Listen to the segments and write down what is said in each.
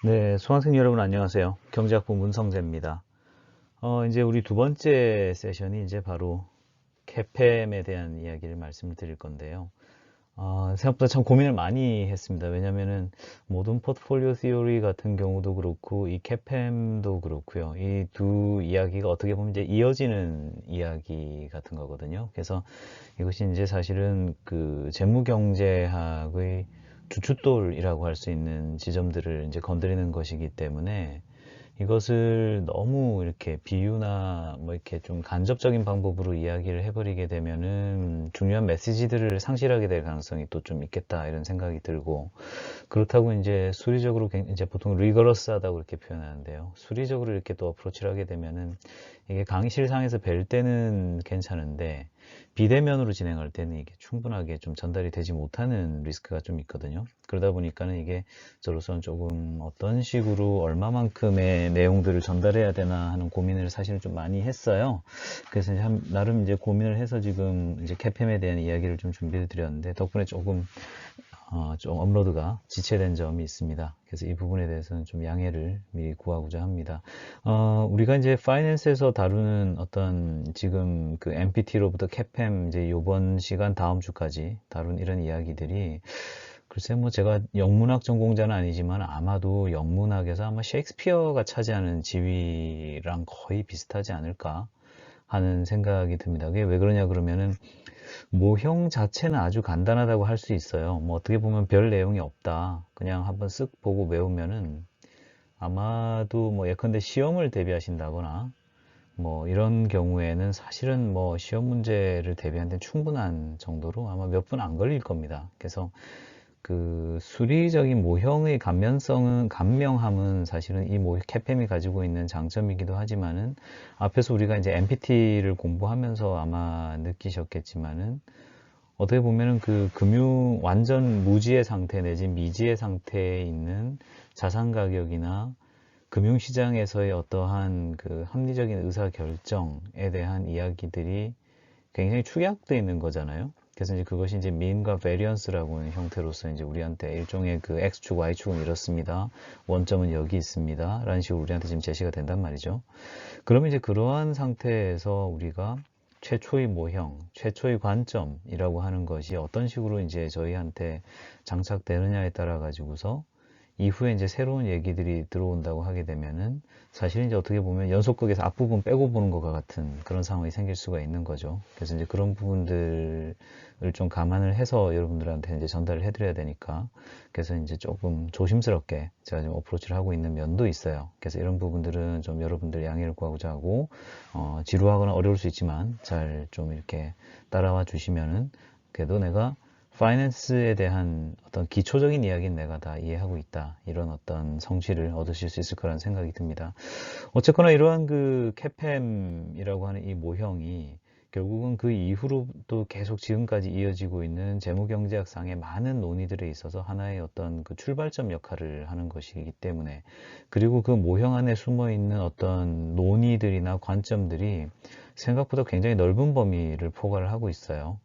네, 수강생 여러분 안녕하세요. 경제학부 문성재입니다. 이제 우리 두 번째 세션이 이제 바로 CAPM에 대한 이야기를 말씀을 드릴 건데요. 생각보다 참 고민을 많이 했습니다. 왜냐면은 모든 포트폴리오 티오리 같은 경우도 그렇고 이 CAPM도 그렇고요. 이 두 이야기가 어떻게 보면 이제 이어지는 이야기 같은 거거든요. 그래서 이것이 이제 사실은 그 재무경제학의 주춧돌이라고 할 수 있는 지점들을 이제 건드리는 것이기 때문에 이것을 너무 이렇게 비유나 뭐 이렇게 좀 간접적인 방법으로 이야기를 해버리게 되면은 중요한 메시지들을 상실하게 될 가능성이 또 좀 있겠다 이런 생각이 들고, 그렇다고 이제 수리적으로 이제 보통 리거러스하다고 이렇게 표현하는데요. 수리적으로 이렇게 또 어프로치를 하게 되면은 이게 강의실상에서 뵐 때는 괜찮은데 비대면으로 진행할 때는 이게 충분하게 좀 전달이 되지 못하는 리스크가 좀 있거든요. 그러다 보니까는 이게 저로서는 조금 어떤 식으로 얼마만큼의 내용들을 전달해야 되나 하는 고민을 사실은 좀 많이 했어요. 그래서 이제 나름 이제 고민을 해서 지금 이제 캐팸에 대한 이야기를 좀 준비해 드렸는데 덕분에 조금 좀 업로드가 지체된 점이 있습니다. 그래서 이 부분에 대해서는 좀 양해를 미리 구하고자 합니다. 우리가 이제 파이낸스에서 다루는 어떤 지금 그 MPT로부터 CAPM 이제 요번 시간 다음 주까지 다룬 이런 이야기들이 글쎄 뭐 제가 영문학 전공자는 아니지만 아마도 영문학에서 아마 셰익스피어가 차지하는 지위랑 거의 비슷하지 않을까 하는 생각이 듭니다. 그게 왜 그러냐 그러면은 모형 자체는 아주 간단하다고 할 수 있어요. 뭐 어떻게 보면 별 내용이 없다. 그냥 한번 쓱 보고 외우면은 아마도 뭐 예컨대 시험을 대비하신다거나 뭐 이런 경우에는 사실은 뭐 시험 문제를 대비하는 데 충분한 정도로 아마 몇 분 안 걸릴 겁니다. 그래서 그 수리적인 모형의 감명함은 사실은 이 캐팸이 가지고 있는 장점이기도 하지만은 앞에서 우리가 이제 MPT를 공부하면서 아마 느끼셨겠지만은 어떻게 보면은 그 완전 무지의 상태 내지 미지의 상태에 있는 자산 가격이나 금융시장에서의 어떠한 그 합리적인 의사 결정에 대한 이야기들이 굉장히 축약되어 있는 거잖아요. 그래서 이제 그것이 이제 민과 베리언스라고 하는 형태로서 이제 우리한테 일종의 그 X축, Y축은 이렇습니다. 원점은 여기 있습니다. 라는 식으로 우리한테 지금 제시가 된단 말이죠. 그러면 이제 그러한 상태에서 우리가 최초의 모형, 최초의 관점이라고 하는 것이 어떤 식으로 이제 저희한테 장착되느냐에 따라 가지고서 이후에 이제 새로운 얘기들이 들어온다고 하게 되면은 사실 이제 어떻게 보면 연속극에서 앞부분 빼고 보는 것과 같은 그런 상황이 생길 수가 있는 거죠. 그래서 이제 그런 부분들을 좀 감안을 해서 여러분들한테 이제 전달을 해드려야 되니까 그래서 이제 조금 조심스럽게 제가 좀 어프로치를 하고 있는 면도 있어요. 그래서 이런 부분들은 좀 여러분들 양해를 구하고자 하고 지루하거나 어려울 수 있지만 잘 좀 이렇게 따라와 주시면은 그래도 내가 파이낸스에 대한 어떤 기초적인 이야기는 내가 다 이해하고 있다. 이런 어떤 성취를 얻으실 수 있을 거라는 생각이 듭니다. 어쨌거나 이러한 그 캐팸이라고 하는 이 모형이 결국은 그 이후로 또 계속 지금까지 이어지고 있는 재무경제학상의 많은 논의들에 있어서 하나의 어떤 그 출발점 역할을 하는 것이기 때문에, 그리고 그 모형 안에 숨어 있는 어떤 논의들이나 관점들이 생각보다 굉장히 넓은 범위를 포괄을 하고 있어요.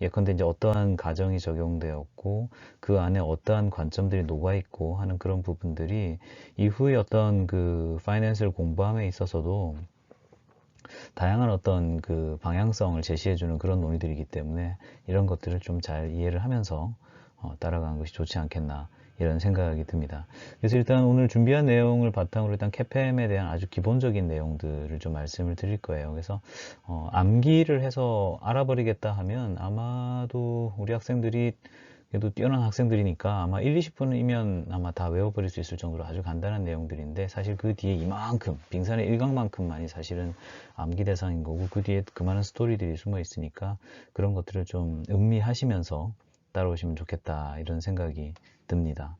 예컨대 이제 어떠한 가정이 적용되었고 그 안에 어떠한 관점들이 녹아있고 하는 그런 부분들이 이후에 어떤 그 파이낸스를 공부함에 있어서도 다양한 어떤 그 방향성을 제시해주는 그런 논의들이기 때문에 이런 것들을 좀 잘 이해를 하면서 따라가는 것이 좋지 않겠나 이런 생각이 듭니다. 그래서 일단 오늘 준비한 내용을 바탕으로 일단 캐팸에 대한 아주 기본적인 내용들을 좀 말씀을 드릴 거예요. 그래서 암기를 해서 알아버리겠다 하면 아마도 우리 학생들이 그래도 뛰어난 학생들이니까 아마 1, 20분이면 아마 다 외워버릴 수 있을 정도로 아주 간단한 내용들인데 사실 그 뒤에 이만큼 빙산의 일각만큼만이 사실은 암기 대상인 거고 그 뒤에 그 많은 스토리들이 숨어 있으니까 그런 것들을 좀 음미하시면서 따라오시면 좋겠다 이런 생각이 듭니다.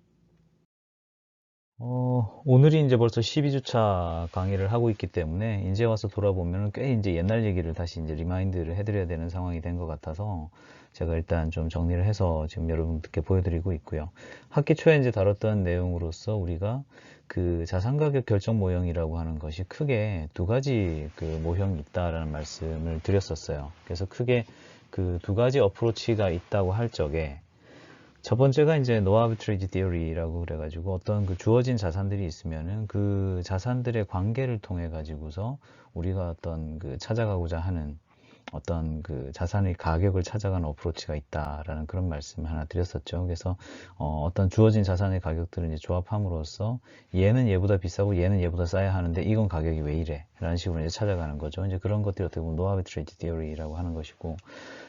오늘이 이제 벌써 12주차 강의를 하고 있기 때문에 이제 와서 돌아보면 꽤 이제 옛날 얘기를 다시 이제 리마인드를 해드려야 되는 상황이 된 것 같아서 제가 일단 좀 정리를 해서 지금 여러분들께 보여드리고 있고요. 학기 초에 이제 다뤘던 내용으로서 우리가 그 자산가격 결정 모형이라고 하는 것이 크게 두 가지 그 모형이 있다라는 말씀을 드렸었어요. 그래서 크게 그 두 가지 어프로치가 있다고 할 적에 첫 번째가 이제 No Arbitrage Theory라고 그래가지고 어떤 그 주어진 자산들이 있으면은 그 자산들의 관계를 통해 가지고서 우리가 어떤 그 찾아가고자 하는 어떤 그 자산의 가격을 찾아가는 어프로치가 있다라는 그런 말씀 하나 드렸었죠. 그래서 어떤 주어진 자산의 가격들을 이제 조합함으로써 얘는 얘보다 비싸고 얘는 얘보다 싸야 하는데 이건 가격이 왜 이래? 라는 식으로 이제 찾아가는 거죠. 이제 그런 것들이 어떻게 보면 No Arbitrage Theory라고 하는 것이고,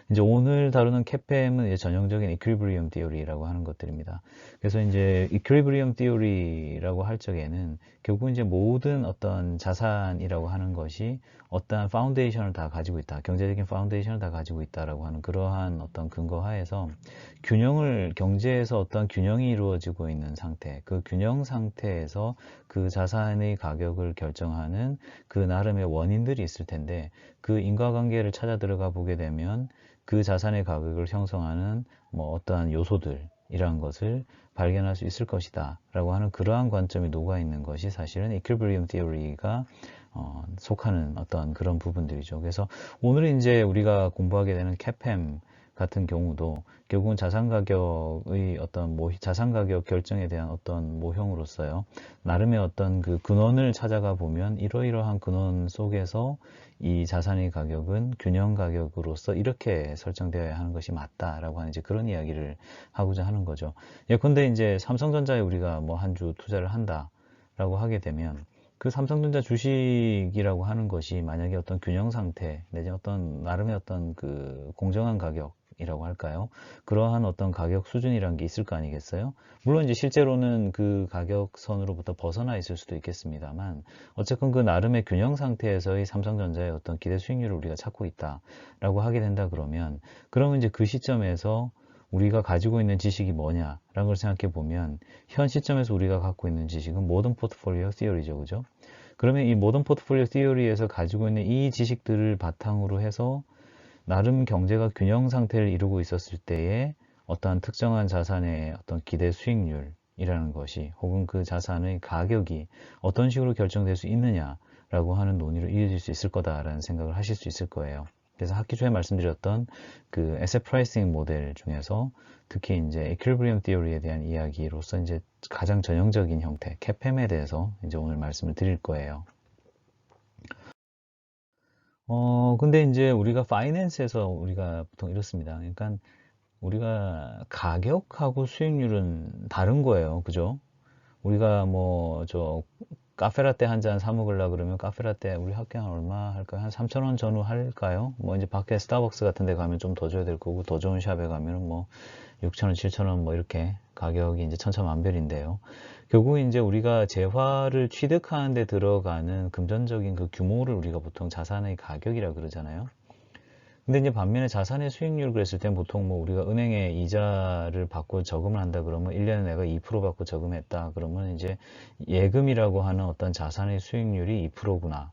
이제 오늘 다루는 CAPM은 이제 전형적인 Equilibrium Theory라고 하는 것들입니다. 그래서 이제 Equilibrium Theory라고 할 적에는 결국 이제 모든 어떤 자산이라고 하는 것이 어떠한 파운데이션을 다 가지고 있다, 경제적인 파운데이션을 다 가지고 있다라고 하는 그러한 어떤 근거 하에서 균형을, 경제에서 어떤 균형이 이루어지고 있는 상태, 그 균형 상태에서 그 자산의 가격을 결정하는 그 나름의 원인들이 있을 텐데, 그 인과관계를 찾아 들어가 보게 되면 그 자산의 가격을 형성하는 뭐 어떠한 요소들이라는 것을 발견할 수 있을 것이다 라고 하는 그러한 관점이 녹아 있는 것이 사실은 Equilibrium Theory가 속하는 어떤 그런 부분들이죠. 그래서 오늘 이제 우리가 공부하게 되는 CAPM 같은 경우도 결국은 자산 가격의 어떤 자산 가격 결정에 대한 어떤 모형으로서요, 나름의 어떤 그 근원을 찾아가 보면 이러이러한 근원 속에서 이 자산의 가격은 균형 가격으로서 이렇게 설정되어야 하는 것이 맞다라고 하는 이제 그런 이야기를 하고자 하는 거죠. 예컨대 이제 삼성전자에 우리가 뭐 한 주 투자를 한다라고 하게 되면 그 삼성전자 주식이라고 하는 것이 만약에 어떤 균형 상태 내지 어떤 나름의 어떤 그 공정한 가격이라고 할까요? 그러한 어떤 가격 수준이라는 게 있을 거 아니겠어요? 물론 이제 실제로는 그 가격선으로부터 벗어나 있을 수도 있겠습니다만, 어쨌건 그 나름의 균형 상태에서의 삼성전자의 어떤 기대 수익률을 우리가 찾고 있다라고 하게 된다 그러면 이제 그 시점에서 우리가 가지고 있는 지식이 뭐냐라는 걸 생각해 보면, 현 시점에서 우리가 갖고 있는 지식은 모던 포트폴리오 시어리죠, 그죠? 그러면 이 모던 포트폴리오 시어리에서 가지고 있는 이 지식들을 바탕으로 해서 나름 경제가 균형 상태를 이루고 있었을 때에 어떠한 특정한 자산의 어떤 기대 수익률이라는 것이, 혹은 그 자산의 가격이 어떤 식으로 결정될 수 있느냐라고 하는 논의로 이어질 수 있을 거다라는 생각을 하실 수 있을 거예요. 그래서 학기 초에 말씀드렸던 그 에셋 프라이싱 모델 중에서 특히 이제 Equilibrium Theory에 대한 이야기로서 이제 가장 전형적인 형태, CAPM에 대해서 이제 오늘 말씀을 드릴 거예요. 근데 이제 우리가 파이낸스에서 우리가 보통 이렇습니다. 그러니까 우리가 가격하고 수익률은 다른 거예요. 그죠? 우리가 뭐 저 카페라떼 한 잔 사 먹으려 그러면 카페라떼 우리 학교 한 얼마 할까요? 한 3,000원 전후 할까요? 뭐 이제 밖에 스타벅스 같은 데 가면 좀 더 줘야 될 거고, 더 좋은 샵에 가면은 뭐 6,000원, 7,000원 뭐 이렇게 가격이 이제 천차만별인데요. 결국 이제 우리가 재화를 취득하는 데 들어가는 금전적인 그 규모를 우리가 보통 자산의 가격이라 그러잖아요. 근데 이제 반면에 자산의 수익률 그랬을 땐 보통 뭐 우리가 은행에 이자를 받고 저금을 한다 그러면 1년에 내가 2% 받고 저금했다 그러면 이제 예금이라고 하는 어떤 자산의 수익률이 2%구나.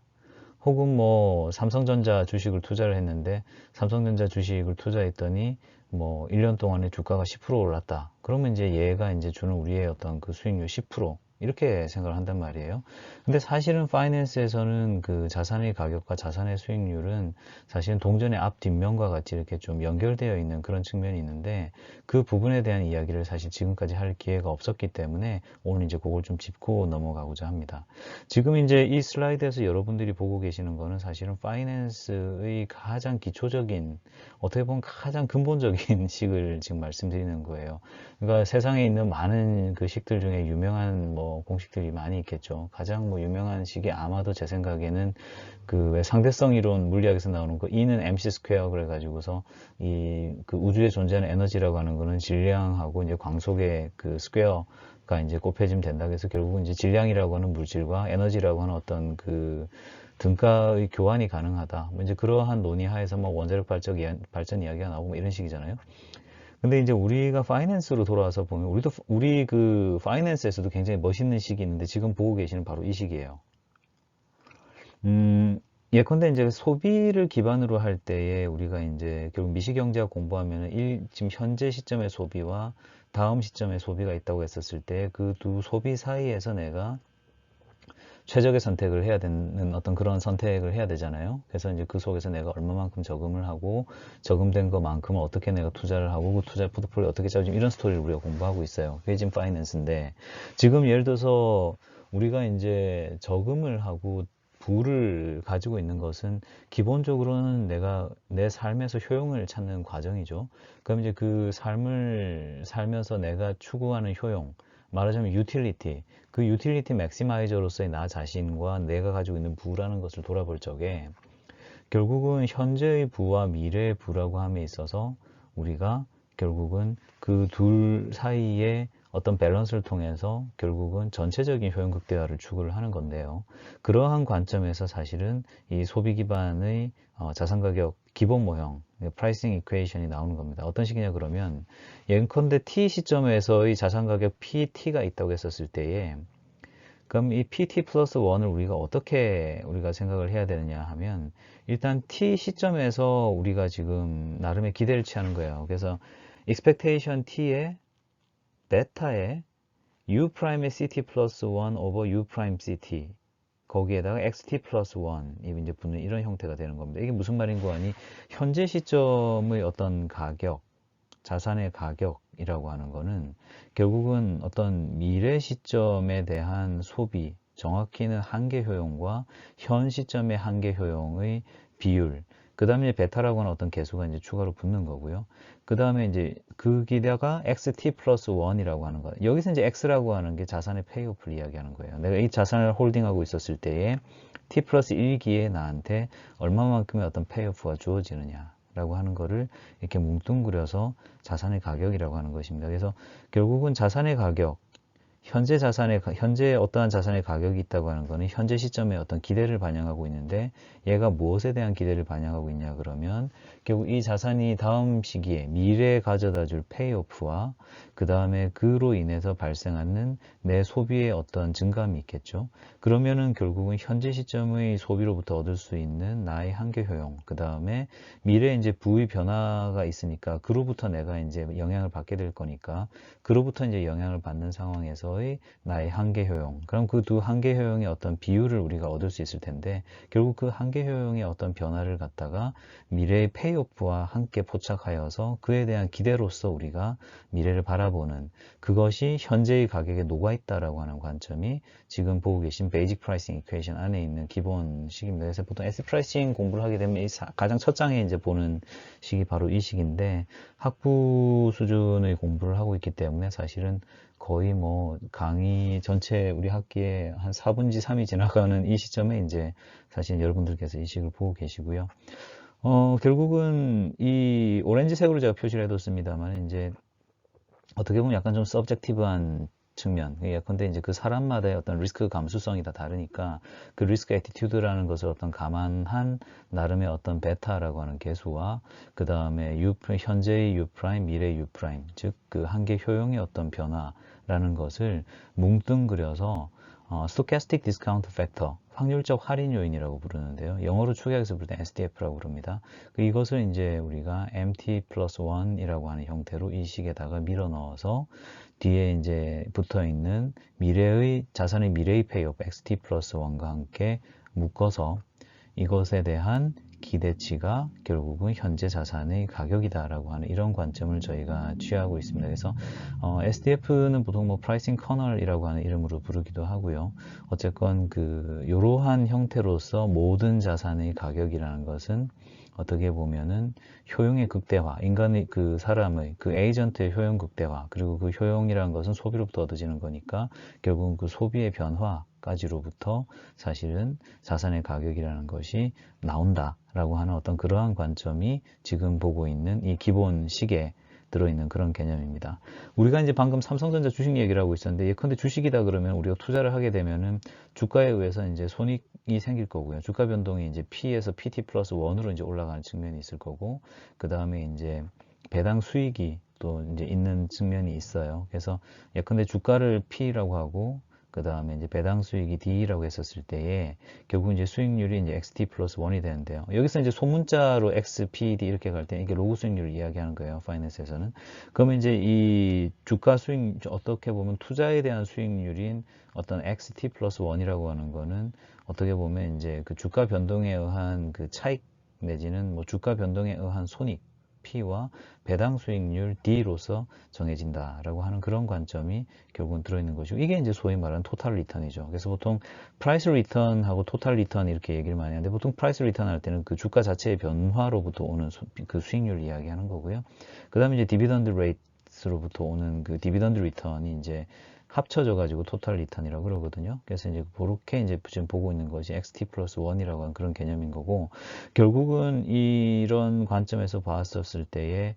혹은 뭐 삼성전자 주식을 투자를 했는데 삼성전자 주식을 투자했더니 뭐 1년 동안에 주가가 10% 올랐다. 그러면 이제 얘가 이제 주는 우리의 어떤 그 수익률 10% 이렇게 생각을 한단 말이에요. 근데 사실은 파이낸스에서는 그 자산의 가격과 자산의 수익률은 사실은 동전의 앞 뒷면과 같이 이렇게 좀 연결되어 있는 그런 측면이 있는데, 그 부분에 대한 이야기를 사실 지금까지 할 기회가 없었기 때문에 오늘 이제 그걸 좀 짚고 넘어가고자 합니다. 지금 이제 이 슬라이드에서 여러분들이 보고 계시는 거는 사실은 파이낸스의 가장 기초적인, 어떻게 보면 가장 근본적인 식을 지금 말씀드리는 거예요. 그러니까 세상에 있는 많은 그 식들 중에 유명한 뭐 공식들이 많이 있겠죠. 가장 뭐 유명한 식이 아마도 제 생각에는 그 왜 상대성 이론 물리학에서 나오는 그 E는 mc 스퀘어 그래가지고서 이 그 우주에 존재하는 에너지라고 하는 거는 질량하고 이제 광속의 그 스퀘어가 이제 곱해지면 된다. 그래서 결국은 이제 질량이라고 하는 물질과 에너지라고 하는 어떤 그 등가의 교환이 가능하다. 뭐 이제 그러한 논의 하에서 뭐 원자력 발전 이야기가 나오고 뭐 이런 식이잖아요. 근데 이제 우리가 파이낸스로 돌아와서 보면 우리 그 파이낸스에서도 굉장히 멋있는 식이 있는데 지금 보고 계시는 바로 이 식이에요. 예컨대 이제 소비를 기반으로 할 때에 우리가 이제 결국 미시경제학 공부하면은 지금 현재 시점의 소비와 다음 시점의 소비가 있다고 했었을 때 그 두 소비 사이에서 내가 최적의 선택을 해야 되는 어떤 그런 선택을 해야 되잖아요. 그래서 이제 그 속에서 내가 얼마만큼 저금을 하고 저금된 것만큼은 어떻게 내가 투자를 하고 그 투자 포트폴리오 어떻게 짜지 이런 스토리를 우리가 공부하고 있어요. 그게 지금 파이낸스인데 지금 예를 들어서 우리가 이제 저금을 하고 부를 가지고 있는 것은 기본적으로는 내가 내 삶에서 효용을 찾는 과정이죠. 그럼 이제 그 삶을 살면서 내가 추구하는 효용, 말하자면 유틸리티, 그 유틸리티 맥시마이저로서의 나 자신과 내가 가지고 있는 부라는 것을 돌아볼 적에 결국은 현재의 부와 미래의 부라고 함에 있어서 우리가 결국은 그 둘 사이에 어떤 밸런스를 통해서 결국은 전체적인 효용 극대화를 추구를 하는 건데요. 그러한 관점에서 사실은 이 소비 기반의 자산 가격 기본 모형, 프라이싱 이퀘이션이 나오는 겁니다. 어떤 식이냐 그러면 예컨대 T 시점에서의 자산 가격 PT가 있다고 했었을 때에 그럼 이 PT 플러스 1을 우리가 어떻게 우리가 생각을 해야 되느냐 하면 일단 T 시점에서 우리가 지금 나름의 기대를 취하는 거예요. 그래서 expectation T에 베타에 U 프라임의 CT 플러스 1 over U 프라임 CT 거기에다가 XT 플러스 1이 이제 붙는 이런 형태가 되는 겁니다. 이게 무슨 말인고 하니 현재 시점의 어떤 가격 자산의 가격이라고 하는 거는 결국은 어떤 미래 시점에 대한 소비, 정확히는 한계 효용과 현 시점의 한계 효용의 비율, 그 다음에 베타라고 하는 어떤 개수가 이제 추가로 붙는 거고요. 그 다음에 이제 그 기대가 XT 플러스 1이라고 하는 거. 여기서 이제 X라고 하는 게 자산의 페이오프를 이야기하는 거예요. 내가 이 자산을 홀딩하고 있었을 때에 T 플러스 1기에 나한테 얼마만큼의 어떤 페이오프가 주어지느냐. 라고 하는 거를 이렇게 뭉뚱그려서 자산의 가격이라고 하는 것입니다. 그래서 결국은 자산의 가격, 현재 어떠한 자산의 가격이 있다고 하는 것은 현재 시점에 어떤 기대를 반영하고 있는데 얘가 무엇에 대한 기대를 반영하고 있냐 그러면 결국 이 자산이 다음 시기에 미래에 가져다 줄 페이오프와 그 다음에 그로 인해서 발생하는 내 소비의 어떤 증감이 있겠죠. 그러면은 결국은 현재 시점의 소비로부터 얻을 수 있는 나의 한계 효용, 그 다음에 미래에 이제 부의 변화가 있으니까 그로부터 내가 이제 영향을 받게 될 거니까 그로부터 이제 영향을 받는 상황에서의 나의 한계 효용. 그럼 그 두 한계 효용의 어떤 비율을 우리가 얻을 수 있을 텐데 결국 그 한계 효용의 어떤 변화를 갖다가 미래의 페이오프와 함께 포착하여서 그에 대한 기대로서 우리가 미래를 바라보는 그것이 현재의 가격에 녹아있다라고 하는 관점이 지금 보고 계신 베이직 프라이싱 이퀘이션 안에 있는 기본식입니다. 그래서 보통 에셋 프라이싱 공부를 하게 되면 가장 첫 장에 이제 보는 식이 바로 이 식인데 학부 수준의 공부를 하고 있기 때문에 사실은 거의 뭐 강의 전체 우리 학기에 한 4분지 3이 지나가는 이 시점에 이제 사실 여러분들께서 이 식을 보고 계시고요. 결국은 이 오렌지색으로 제가 표시를 해뒀습니다만 이제 어떻게 보면 약간 좀 서브젝티브한 측면, 예컨대 이제 그 사람마다의 어떤 리스크 감수성이 다 다르니까 그 리스크 애티튜드라는 것을 어떤 감안한 나름의 어떤 베타라고 하는 개수와 그 다음에 현재의 U 프라임, 미래의 U 프라임, 즉 그 한계 효용의 어떤 변화라는 것을 뭉뚱그려서 Stochastic Discount Factor, 확률적 할인 요인이라고 부르는데요. 영어로 축약해서 부를 때 SDF라고 부릅니다. 이것을 이제 우리가 MT 플러스 1이라고 하는 형태로 이 식에다가 밀어 넣어서 뒤에 이제 붙어 있는 자산의 미래의 페이오프 XT 플러스 1과 함께 묶어서 이것에 대한 기대치가 결국은 현재 자산의 가격이다라고 하는 이런 관점을 저희가 취하고 있습니다. 그래서 SDF는 보통 뭐 프라이싱 커널이라고 하는 이름으로 부르기도 하고요. 어쨌건 그 이러한 형태로서 모든 자산의 가격이라는 것은 어떻게 보면은 효용의 극대화, 인간의 그 사람의 그 에이전트의 효용 극대화, 그리고 그 효용이라는 것은 소비로부터 얻어지는 거니까 결국은 그 소비의 변화까지로부터 사실은 자산의 가격이라는 것이 나온다라고 하는 어떤 그러한 관점이 지금 보고 있는 이 기본 식에 들어있는 그런 개념입니다. 우리가 이제 방금 삼성전자 주식 얘기를 하고 있었는데 예컨대 주식이다 그러면 우리가 투자를 하게 되면은 주가에 의해서 이제 손익이 생길 거고요. 주가 변동이 이제 P에서 PT 플러스 1으로 이제 올라가는 측면이 있을 거고 그 다음에 이제 배당 수익이 또 이제 있는 측면이 있어요. 그래서 예컨대 주가를 P라고 하고 그 다음에 이제 배당 수익이 D라고 했었을 때에 결국 이제 수익률이 이제 XT 플러스 1이 되는데요. 여기서 이제 소문자로 XPD 이렇게 갈 때 이게 로그 수익률을 이야기하는 거예요. 파이낸스에서는. 그러면 이제 이 주가 수익, 어떻게 보면 투자에 대한 수익률인 어떤 XT 플러스 1이라고 하는 거는 어떻게 보면 이제 그 주가 변동에 의한 그 차익 내지는 뭐 주가 변동에 의한 손익 P와 배당 수익률 D로서 정해진다라고 하는 그런 관점이 결국은 들어있는 것이고, 이게 이제 소위 말하는 토탈 리턴이죠. 그래서 보통 프라이스 리턴하고 토탈 리턴 이렇게 얘기를 많이 하는데, 보통 프라이스 리턴 할 때는 그 주가 자체의 변화로부터 오는 그 수익률을 이야기하는 거고요. 그 다음에 이제 디비던드 레이트로부터 오는 그 디비던드 리턴이 이제 합쳐져 가지고 토탈 리턴이라고 그러거든요. 그래서 이제 그렇게 이제 지금 보고 있는 것이 XT 플러스 1이라고 하는 그런 개념인 거고, 결국은 이런 관점에서 봤었을 때에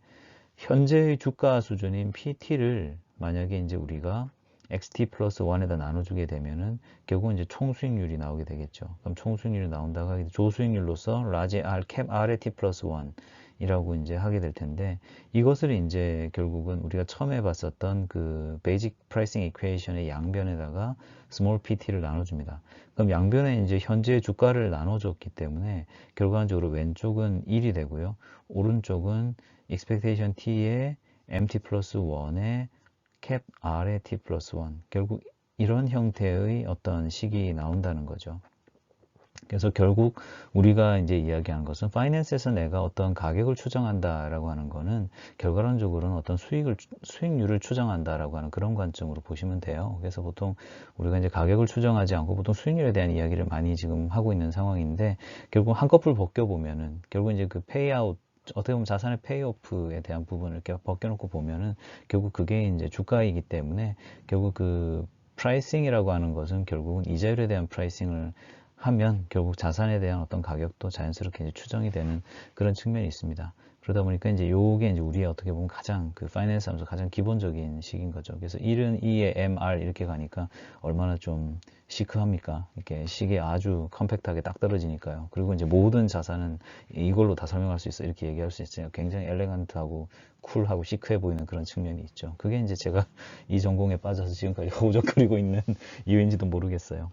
현재의 주가 수준인 PT를 만약에 이제 우리가 XT 플러스 1에다 나눠주게 되면은 결국은 이제 총 수익률이 나오게 되겠죠. 그럼 총 수익률이 나온다고 하게 조 수익률로서 라지 R 캡 R의 T 플러스 1 이라고 이제 하게 될 텐데, 이것을 이제 결국은 우리가 처음에 봤었던 그 베이직 프라이싱 이퀘이션의 양변에다가 스몰 PT를 나눠줍니다. 그럼 양변에 이제 현재 주가를 나눠줬기 때문에 결과적으로 왼쪽은 1이 되고요. 오른쪽은 expectation T의 MT 플러스 1의 캡 R의 T 플러스 1. 결국 이런 형태의 어떤 식이 나온다는 거죠. 그래서 결국 우리가 이제 이야기하는 것은 파이낸스에서 내가 어떤 가격을 추정한다라고 하는 거는 결과론적으로는 어떤 수익률을 추정한다라고 하는 그런 관점으로 보시면 돼요. 그래서 보통 우리가 이제 가격을 추정하지 않고 보통 수익률에 대한 이야기를 많이 지금 하고 있는 상황인데, 결국 한꺼풀 벗겨보면은 결국 이제 그 페이아웃, 어떻게 보면 자산의 페이오프에 대한 부분을 이렇게 벗겨놓고 보면은 결국 그게 이제 주가이기 때문에 결국 그 프라이싱이라고 하는 것은 결국은 이자율에 대한 프라이싱을 하면 결국 자산에 대한 어떤 가격도 자연스럽게 이제 추정이 되는 그런 측면이 있습니다. 그러다 보니까 이제 요게 이제 우리의 어떻게 보면 가장 그 파이낸스 하면서 가장 기본적인 식인 거죠. 그래서 1은 2에 MR 이렇게 가니까 얼마나 좀 시크합니까? 이렇게 식이 아주 컴팩트하게 딱 떨어지니까요. 그리고 이제 모든 자산은 이걸로 다 설명할 수 있어 이렇게 얘기할 수 있어요. 굉장히 엘레간트하고 쿨하고 시크해 보이는 그런 측면이 있죠. 그게 이제 제가 이 전공에 빠져서 지금까지 허우적거리고 있는 이유인지도 모르겠어요.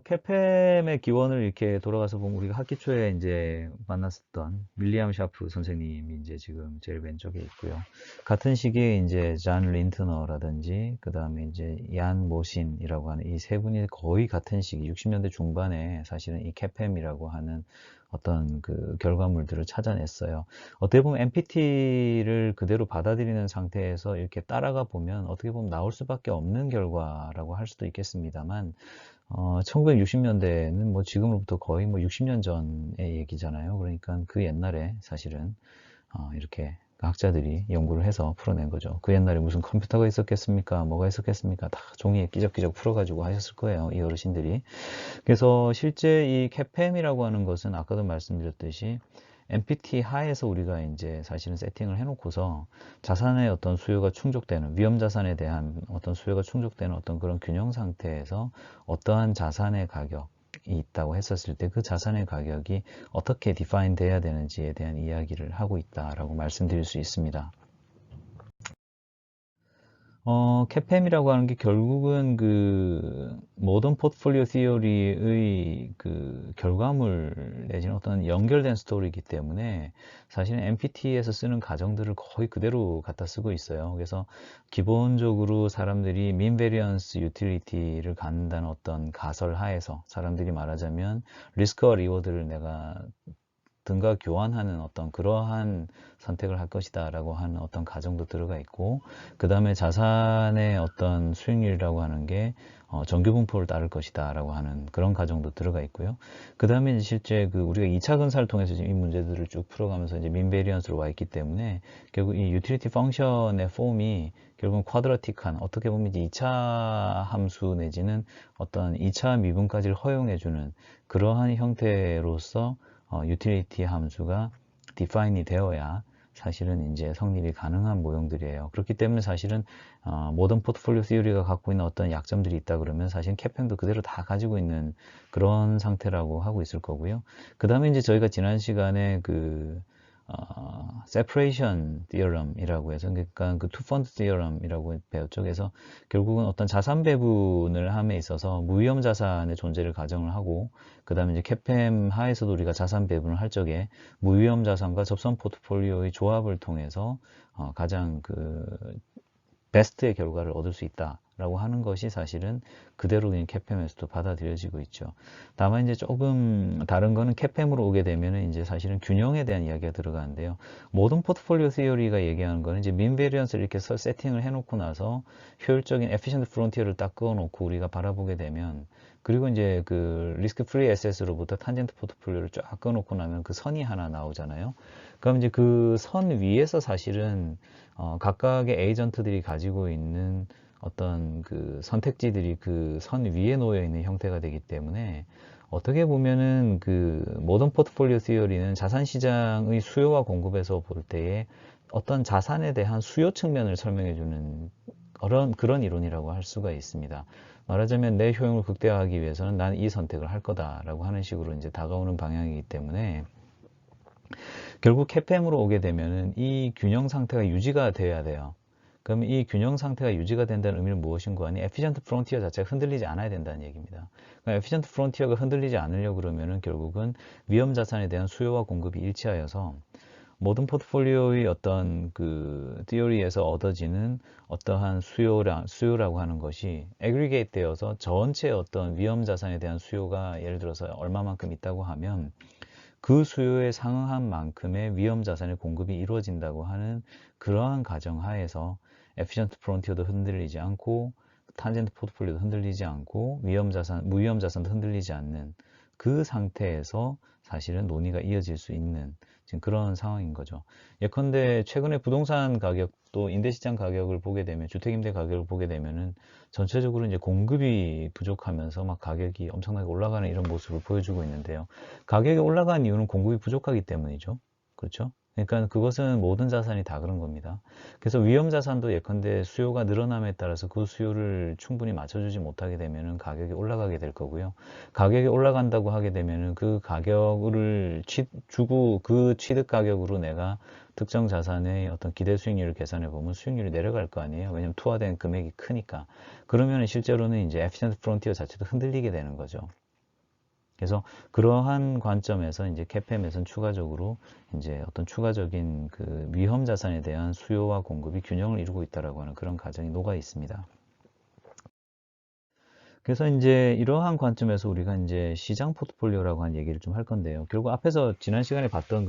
캐팸의 기원을 이렇게 돌아가서 보면 우리가 학기 초에 이제 만났었던 윌리엄 샤프 선생님이 이제 지금 제일 왼쪽에 있고요. 같은 시기에 이제 잔 린트너라든지 그 다음에 이제 얀 모신이라고 하는 이 세 분이 거의 같은 시기 60년대 중반에 사실은 이 캐팸이라고 하는 어떤 그 결과물들을 찾아냈어요. 어떻게 보면 MPT를 그대로 받아들이는 상태에서 이렇게 따라가 보면 어떻게 보면 나올 수밖에 없는 결과라고 할 수도 있겠습니다만, 1960년대는 뭐 지금으로부터 거의 뭐 60년 전의 얘기잖아요. 그러니까 그 옛날에 사실은 이렇게 학자들이 연구를 해서 풀어낸 거죠. 그 옛날에 무슨 컴퓨터가 있었겠습니까? 뭐가 있었겠습니까? 다 종이에 끼적끼적 풀어가지고 하셨을 거예요. 이 어르신들이. 그래서 실제 이 캐팸이라고 하는 것은 아까도 말씀드렸듯이 MPT 하에서 우리가 이제 사실은 세팅을 해놓고서 자산의 어떤 수요가 충족되는, 위험 자산에 대한 어떤 수요가 충족되는 어떤 그런 균형 상태에서 어떠한 자산의 가격이 있다고 했었을 때 그 자산의 가격이 어떻게 디파인 돼야 되는지에 대한 이야기를 하고 있다라고 말씀드릴 수 있습니다. 캐팸이라고 하는 게 결국은 그 모던 포트폴리오 시어리의 그 결과물 내지는 어떤 연결된 스토리이기 때문에 사실은 MPT에서 쓰는 가정들을 거의 그대로 갖다 쓰고 있어요. 그래서 기본적으로 사람들이 민 베리언스 유틸리티를 갖는다는 어떤 가설 하에서 사람들이 말하자면 리스크와 리워드를 내가 등과 교환하는 어떤 그러한 선택을 할 것이다 라고 하는 어떤 가정도 들어가 있고, 그 다음에 자산의 어떤 수익률이라고 하는 게 정규 분포를 따를 것이다 라고 하는 그런 가정도 들어가 있고요. 그 다음에 실제 그 우리가 2차 검사를 통해서 지금 이 문제들을 쭉 풀어가면서 이제 민베리언스로 와 있기 때문에 결국 이 유틸리티 펑션의 폼이 결국은 쿼드라틱한, 어떻게 보면 이제 2차 함수 내지는 어떤 2차 미분까지를 허용해주는 그러한 형태로서 유틸리티 함수가 디파인이 되어야 사실은 이제 성립이 가능한 모형들이에요. 그렇기 때문에 사실은 모던 포트폴리오 시어리가 갖고 있는 어떤 약점들이 있다 그러면 사실 캐팽도 그대로 다 가지고 있는 그런 상태라고 하고 있을 거고요. 그 다음에 이제 저희가 지난 시간에 그 separation theorem이라고 해서, 그러니까 그 two-fund theorem이라고 배웠죠. 그래서 결국은 어떤 자산 배분을 함에 있어서 무위험 자산의 존재를 가정을 하고, 그 다음에 이제 CAPM 하에서도 우리가 자산 배분을 할 적에 무위험 자산과 접선 포트폴리오의 조합을 통해서 가장 그 베스트의 결과를 얻을 수 있다라고 하는 것이 사실은 그대로 그냥 CAPM에서도 받아들여지고 있죠. 다만 이제 조금 다른 거는 CAPM으로 오게 되면은 이제 사실은 균형에 대한 이야기가 들어가는데요. 모든 포트폴리오 시어리가 얘기하는 거는 이제 민 베리언스를 이렇게 세팅을 해놓고 나서 효율적인 에피션트 프론티어를 딱 그어놓고 우리가 바라보게 되면, 그리고 이제 그 리스크 프리 에셋으로부터 탄젠트 포트폴리오를 쫙 꺼놓고 나면 그 선이 하나 나오잖아요. 그럼 이제 그 선 위에서 사실은 각각의 에이전트들이 가지고 있는 어떤 그 선택지들이 그 선 위에 놓여 있는 형태가 되기 때문에, 어떻게 보면은 그 모던 포트폴리오 시어리는 자산 시장의 수요와 공급에서 볼 때에 어떤 자산에 대한 수요 측면을 설명해 주는 그런 이론이라고 할 수가 있습니다. 말하자면 내 효용을 극대화하기 위해서는 난 이 선택을 할 거다라고 하는 식으로 이제 다가오는 방향이기 때문에, 결국 CAPM으로 오게 되면은 이 균형 상태가 유지가 돼야 돼요. 그럼 이 균형 상태가 유지가 된다는 의미는 무엇인가 하니, 에피션트 프론티어 자체가 흔들리지 않아야 된다는 얘기입니다. 그러니까 에피션트 프론티어가 흔들리지 않으려고 그러면은 결국은 위험 자산에 대한 수요와 공급이 일치하여서 모든 포트폴리오의 어떤 그 티어리에서 얻어지는 어떠한 수요라고 하는 것이 애그리게이트 되어서 전체 어떤 위험 자산에 대한 수요가 예를 들어서 얼마만큼 있다고 하면, 그 수요에 상응한 만큼의 위험 자산의 공급이 이루어진다고 하는 그러한 가정 하에서 에피션트 프론티어도 흔들리지 않고 탄젠트 포트폴리오도 흔들리지 않고 무위험 자산도 흔들리지 않는 그 상태에서 사실은 논의가 이어질 수 있는 지금 그런 상황인 거죠. 예컨대 최근에 부동산 가격도 임대시장 가격을 보게 되면, 주택임대 가격을 보게 되면은 전체적으로 이제 공급이 부족하면서 막 가격이 엄청나게 올라가는 이런 모습을 보여주고 있는데요. 가격이 올라간 이유는 공급이 부족하기 때문이죠. 그렇죠? 그러니까 그것은 모든 자산이 다 그런 겁니다. 그래서 위험 자산도 예컨대 수요가 늘어남에 따라서 그 수요를 충분히 맞춰주지 못하게 되면은 가격이 올라가게 될 거고요. 가격이 올라간다고 하게 되면은 그 가격을 주고 그 취득 가격으로 내가 특정 자산의 어떤 기대 수익률을 계산해 보면 수익률이 내려갈 거 아니에요. 왜냐면 투하된 금액이 크니까. 그러면 실제로는 이제 에피션트 프론티어 자체도 흔들리게 되는 거죠. 그래서 그러한 관점에서 이제 CAPM에서는 추가적으로 이제 어떤 추가적인 그 위험 자산에 대한 수요와 공급이 균형을 이루고 있다라고 하는 그런 가정이 녹아 있습니다. 그래서 이제 이러한 관점에서 우리가 이제 시장 포트폴리오라고 한 얘기를 좀 할 건데요. 결국 앞에서 지난 시간에 봤던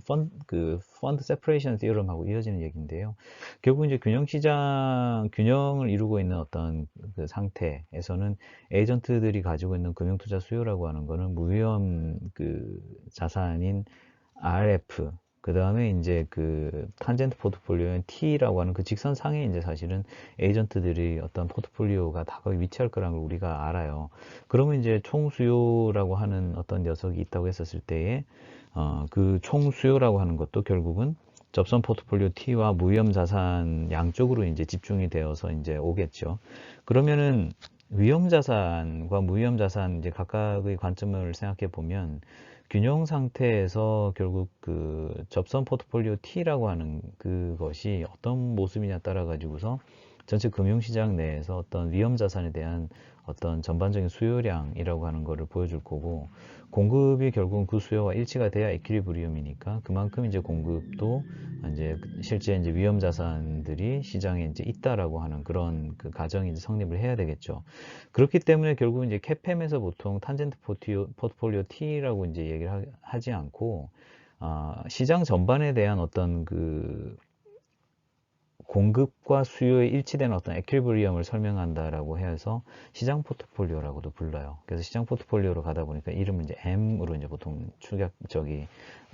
펀드 세퍼레이션 디어럼하고 이어지는 얘기인데요. 결국 이제 균형을 이루고 있는 어떤 그 상태에서는 에이전트들이 가지고 있는 금융투자 수요라고 하는 거는 무위험 그 자산인 RF, 그 다음에 이제 그 탄젠트 포트폴리오인 T라고 하는 그 직선상에 이제 사실은 에이전트들이 어떤 포트폴리오가 다 거기 위치할 거라는 걸 우리가 알아요. 그러면 이제 총수요라고 하는 어떤 녀석이 있다고 했었을 때에 그 총수요라고 하는 것도 결국은 접선 포트폴리오 T와 무위험 자산 양쪽으로 이제 집중이 되어서 이제 오겠죠. 그러면은 위험 자산과 무위험 자산 이제 각각의 관점을 생각해 보면, 균형 상태에서 결국 그 접선 포트폴리오 T라고 하는 그것이 어떤 모습이냐 따라 가지고서 전체 금융시장 내에서 어떤 위험 자산에 대한 어떤 전반적인 수요량이라고 하는 것을 보여줄 거고, 공급이 결국은 그 수요와 일치가 돼야 이퀄리브리움이니까 그만큼 이제 공급도 이제 실제 이제 위험 자산들이 시장에 이제 있다라고 하는 그런 그 가정이 이제 성립을 해야 되겠죠. 그렇기 때문에 결국 이제 CAPM에서 보통 탄젠트 포트폴리오 T라고 이제 얘기를 하지 않고 시장 전반에 대한 어떤 그 공급과 수요의 일치된 어떤 에퀴리브리엄을 설명한다라고 해서 시장 포트폴리오라고도 불러요. 그래서 시장 포트폴리오로 가다 보니까 이름을 이제 M으로 이제 보통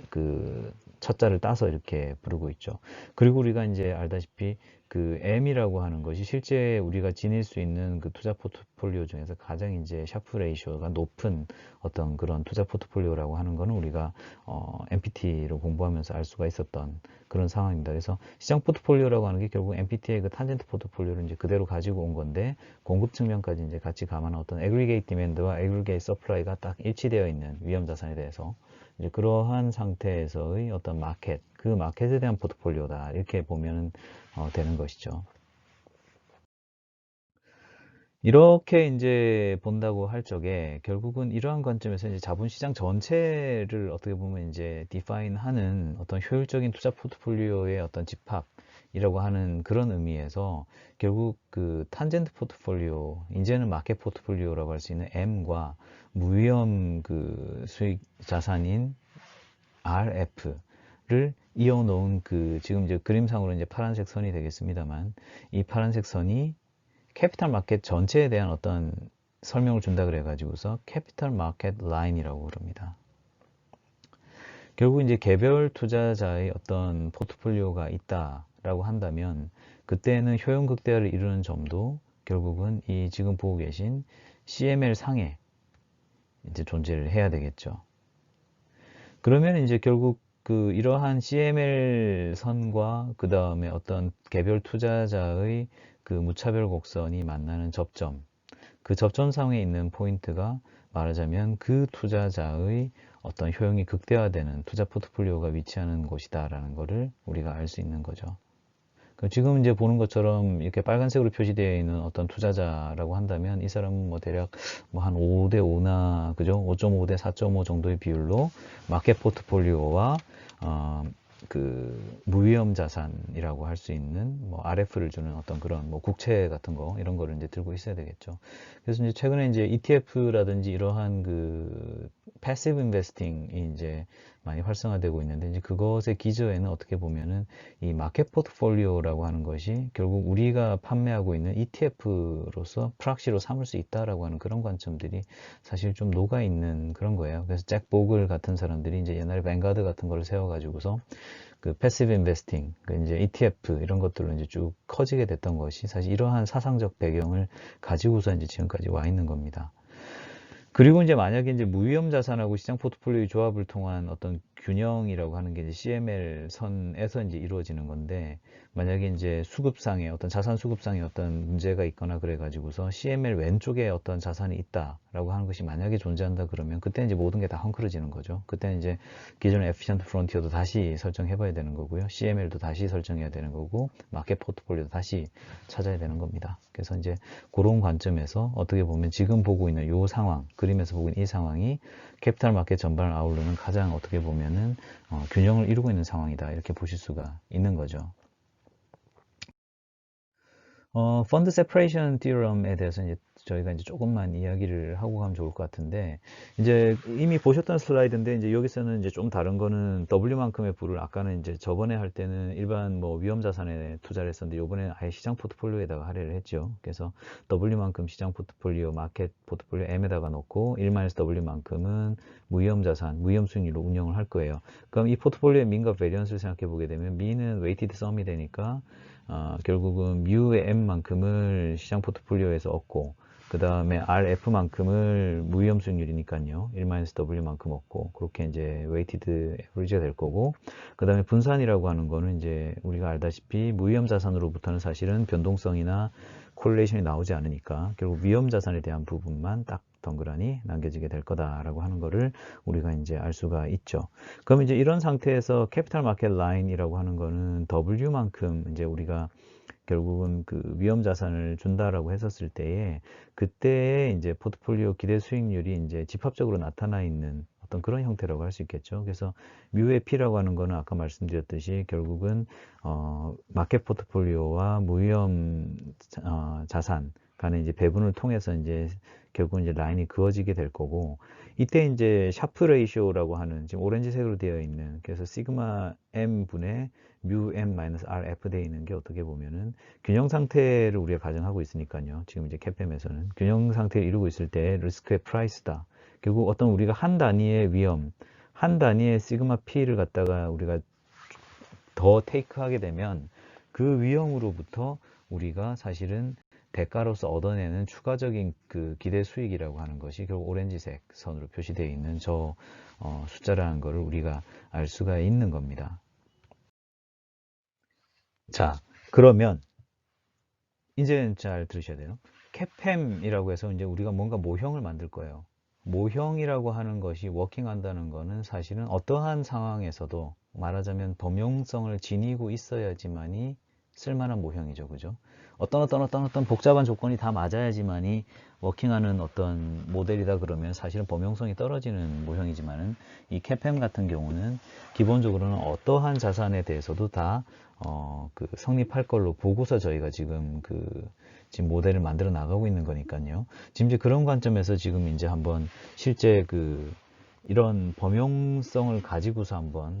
그 첫자를 따서 이렇게 부르고 있죠. 그리고 우리가 이제 알다시피 그 M이라고 하는 것이 실제 우리가 지닐 수 있는 그 투자 포트폴리오 중에서 가장 이제 샤프 레이쇼가 높은 어떤 그런 투자 포트폴리오라고 하는 거는 우리가 MPT로 공부하면서 알 수가 있었던 그런 상황입니다. 그래서 시장 포트폴리오라고 하는 게 결국 MPT의 그 탄젠트 포트폴리오를 이제 그대로 가지고 온 건데, 공급 측면까지 이제 같이 감안한 어떤 애그리게이트 디맨드와 애그리게이트 서플라이가 딱 일치되어 있는 위험 자산에 대해서 이제 그러한 상태에서의 어떤 마켓, 그 마켓에 대한 포트폴리오다. 이렇게 보면 되는 것이죠. 이렇게 이제 본다고 할 적에 결국은 이러한 관점에서 이제 자본시장 전체를 어떻게 보면 이제 디파인하는 어떤 효율적인 투자 포트폴리오의 어떤 집합이라고 하는 그런 의미에서 결국 그 탄젠트 포트폴리오, 이제는 마켓 포트폴리오라고 할 수 있는 M과 무위험 그 수익 자산인 RF를 이어놓은 그 지금 이제 그림상으로 이제 파란색 선이 되겠습니다만 이 파란색 선이 캐피탈 마켓 전체에 대한 어떤 설명을 준다 그래 가지고서 캐피탈 마켓 라인이라고 그럽니다. 결국 이제 개별 투자자의 어떤 포트폴리오가 있다라고 한다면 그때는 효용 극대화를 이루는 점도 결국은 이 지금 보고 계신 CML 상에 이제 존재를 해야 되겠죠. 그러면 이제 결국 그 이러한 CML 선과 그 다음에 어떤 개별 투자자의 그 무차별 곡선이 만나는 접점, 그 접점상에 있는 포인트가 말하자면 그 투자자의 어떤 효용이 극대화되는 투자 포트폴리오가 위치하는 곳이다라는 것을 우리가 알 수 있는 거죠. 지금 이제 보는 것처럼 이렇게 빨간색으로 표시되어 있는 어떤 투자자라고 한다면 이 사람은 뭐 대략 뭐 한 5대 5나 그죠? 5.5 대 4.5 정도의 비율로 마켓 포트폴리오와 그 무위험 자산이라고 할 수 있는 뭐 RF를 주는 어떤 그런 뭐 국채 같은 거 이런 거를 이제 들고 있어야 되겠죠. 그래서 이제 최근에 이제 ETF라든지 이러한 그 패시브 인베스팅이 이제 많이 활성화되고 있는데 이제 그것의 기저에는 어떻게 보면은 이 마켓 포트폴리오라고 하는 것이 결국 우리가 판매하고 있는 ETF로서 프락시로 삼을 수 있다라고 하는 그런 관점들이 사실 좀 녹아 있는 그런 거예요. 그래서 잭 보글 같은 사람들이 이제 옛날에 뱅가드 같은 거를 세워가지고서 그 패시브 인베스팅, 그 이제 ETF 이런 것들로 이제 쭉 커지게 됐던 것이 사실 이러한 사상적 배경을 가지고서 이제 지금까지 와 있는 겁니다. 그리고 이제 만약에 이제 무위험 자산하고 시장 포트폴리오의 조합을 통한 어떤 균형이라고 하는 게 이제 CML 선에서 이제 이루어지는 건데, 만약에 이제 수급상의 어떤 자산 수급상의 어떤 문제가 있거나 그래가지고서 CML 왼쪽에 어떤 자산이 있다라고 하는 것이 만약에 존재한다 그러면 그때 이제 모든 게 다 헝클어지는 거죠. 그때는 이제 기존의 에피션트 프론티어도 다시 설정해봐야 되는 거고요. CML도 다시 설정해야 되는 거고, 마켓 포트폴리오도 다시 찾아야 되는 겁니다. 그래서 이제 그런 관점에서 어떻게 보면 지금 보고 있는 이 상황, 그림에서 보고 있는 이 상황이 캐피탈 마켓 전반을 아우르는 가장 어떻게 보면은 균형을 이루고 있는 상황이다. 이렇게 보실 수가 있는 거죠. 펀드 세퍼레이션 티어럼에 대해서 이제 저희가 이제 조금만 이야기를 하고 가면 좋을 것 같은데, 이제 이미 보셨던 슬라이드인데, 이제 여기서는 이제 좀 다른 거는 W만큼의 부를 아까는 이제 저번에 할 때는 일반 뭐 위험 자산에 투자를 했었는데, 요번에는 아예 시장 포트폴리오에다가 할애를 했죠. 그래서 W만큼 시장 포트폴리오, 마켓 포트폴리오 M에다가 놓고 1-W만큼은 무위험 자산, 무위험 수익률로 운영을 할 거예요. 그럼 이 포트폴리오의 민과 베리언스를 생각해 보게 되면, 미는 웨이티드 썸이 되니까 결국은 뮤의 M만큼을 시장 포트폴리오에서 얻고, 그 다음에 RF만큼을 무위험 수익률이니까요. 1-W만큼 얻고, 그렇게 이제 웨이티드 에버리지가 될 거고, 그 다음에 분산이라고 하는 거는 이제 우리가 알다시피 무위험 자산으로부터는 사실은 변동성이나 콜레이션이 나오지 않으니까 결국 위험 자산에 대한 부분만 딱 덩그러니 남겨지게 될 거다라고 하는 거를 우리가 이제 알 수가 있죠. 그럼 이제 이런 상태에서 캐피탈 마켓 라인이라고 하는 거는 W만큼 이제 우리가 결국은 그 위험 자산을 준다라고 했었을 때에 그때의 이제 포트폴리오 기대 수익률이 이제 집합적으로 나타나 있는 어떤 그런 형태라고 할 수 있겠죠. 그래서 뮤의 P라고 하는 거는 아까 말씀드렸듯이 결국은 마켓 포트폴리오와 무위험 자산 간의 이제 배분을 통해서 이제 결국은 이제 라인이 그어지게 될 거고, 이때 이제 샤프 레이쇼라고 하는 지금 오렌지색으로 되어 있는, 그래서 시그마 M 분의 뮤 M 마이너스 RF 되어 있는 게 어떻게 보면은 균형 상태를 우리가 가정하고 있으니까요. 지금 이제 캐팸에서는 균형 상태를 이루고 있을 때 리스크의 프라이스다. 결국 어떤 우리가 한 단위의 위험, 한 단위의 시그마 P를 갖다가 우리가 더 테이크하게 되면 그 위험으로부터 우리가 사실은 대가로서 얻어내는 추가적인 그 기대 수익이라고 하는 것이 결국 오렌지색 선으로 표시되어 있는 저 숫자라는 것을 우리가 알 수가 있는 겁니다. 자, 그러면 이제 잘 들으셔야 돼요. 캐팸이라고 해서 이제 우리가 뭔가 모형을 만들 거예요. 모형이라고 하는 것이 워킹한다는 것은 사실은 어떠한 상황에서도 말하자면 범용성을 지니고 있어야지만이 쓸만한 모형이죠. 그죠? 어떤 복잡한 조건이 다 맞아야지만이 워킹하는 어떤 모델이다 그러면 사실은 범용성이 떨어지는 모형이지만은 이 CAPM 같은 경우는 기본적으로는 어떠한 자산에 대해서도 다 그 성립할 걸로 보고서 저희가 지금 모델을 만들어 나가고 있는 거니까요. 지금 이제 그런 관점에서 지금 이제 한번 실제 이런 범용성을 가지고서 한번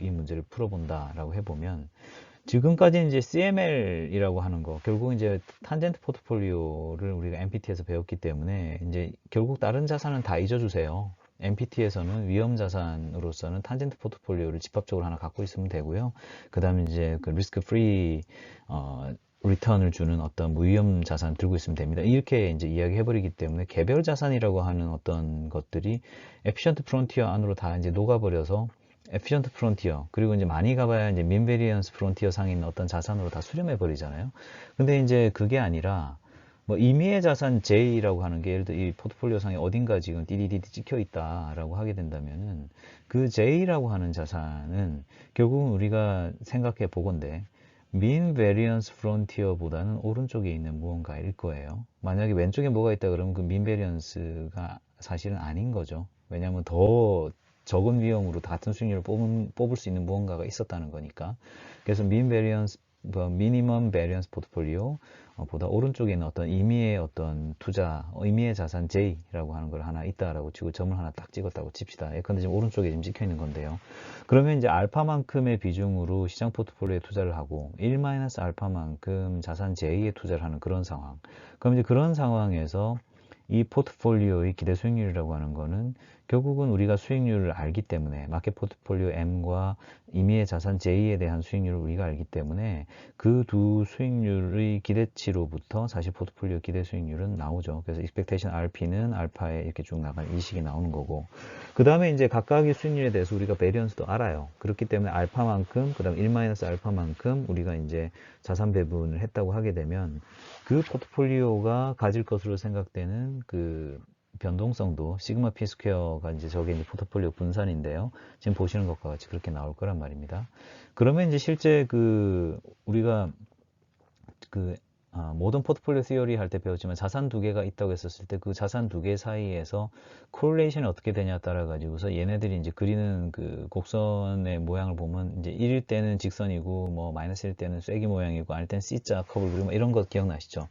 이 문제를 풀어본다라고 해보면 지금까지 이제 CML이라고 하는 거, 결국 이제 탄젠트 포트폴리오를 우리가 MPT에서 배웠기 때문에 이제 결국 다른 자산은 다 잊어주세요. MPT에서는 위험 자산으로서는 탄젠트 포트폴리오를 집합적으로 하나 갖고 있으면 되고요. 그 다음에 이제 그 리스크 프리 리턴을 주는 어떤 무위험 자산 들고 있으면 됩니다. 이렇게 이제 이야기해버리기 때문에 개별 자산이라고 하는 어떤 것들이 에피션트 프론티어 안으로 다 이제 녹아버려서 에피션트 프론티어 그리고 이제 많이 가봐야 이제 민베리언스 프론티어 상에 있는 어떤 자산으로 다 수렴해 버리잖아요. 근데 이제 그게 아니라 뭐 임의의 자산 J라고 하는 게 예를 들어 이 포트폴리오 상에 어딘가 지금 DDD 찍혀 있다라고 하게 된다면은 그 J라고 하는 자산은 결국은 우리가 생각해 보건대 민 베리언스 프론티어보다는 오른쪽에 있는 무언가일 거예요. 만약에 왼쪽에 뭐가 있다 그러면 그 민 베리언스가 사실은 아닌 거죠. 왜냐하면 더 적은 위험으로 같은 수익률을 뽑을 수 있는 무언가가 있었다는 거니까. 그래서 민 베리언스, 미니멈 베리언스 포트폴리오 보다 오른쪽에 있는 어떤 임의의 어떤 투자, 임의의 자산 J라고 하는 걸 하나 있다라고 치고 점을 하나 딱 찍었다고 칩시다. 예컨대 지금 오른쪽에 지금 찍혀 있는 건데요. 그러면 이제 알파만큼의 비중으로 시장 포트폴리오에 투자를 하고 1-알파만큼 자산 J에 투자를 하는 그런 상황. 그럼 이제 그런 상황에서 이 포트폴리오의 기대 수익률이라고 하는 거는 결국은 우리가 수익률을 알기 때문에 마켓 포트폴리오 M과 임의의 자산 J에 대한 수익률을 우리가 알기 때문에 그 두 수익률의 기대치로부터 사실 포트폴리오 기대 수익률은 나오죠. 그래서 expectation RP는 알파에 이렇게 쭉 나간 이 식이 나오는 거고 그 다음에 이제 각각의 수익률에 대해서 우리가 베리언스도 알아요. 그렇기 때문에 알파만큼 그 다음 1-알파만큼 우리가 이제 자산 배분을 했다고 하게 되면 그 포트폴리오가 가질 것으로 생각되는 그 변동성도 시그마 피 스퀘어가 이제 저게 이제 포트폴리오 분산인데요. 지금 보시는 것과 같이 그렇게 나올 거란 말입니다. 그러면 이제 실제 우리가 모던 포트폴리오 시어리 할 때 배웠지만 자산 두 개가 있다고 했었을 때 그 자산 두 개 사이에서 콜레이션이 어떻게 되냐 따라 가지고서 얘네들이 이제 그리는 그 곡선의 모양을 보면 이제 1일 때는 직선이고 뭐 마이너스일 때는 쐐기 모양이고 아닐 때는 C자 커브를 그리고 이런 거 기억나시죠?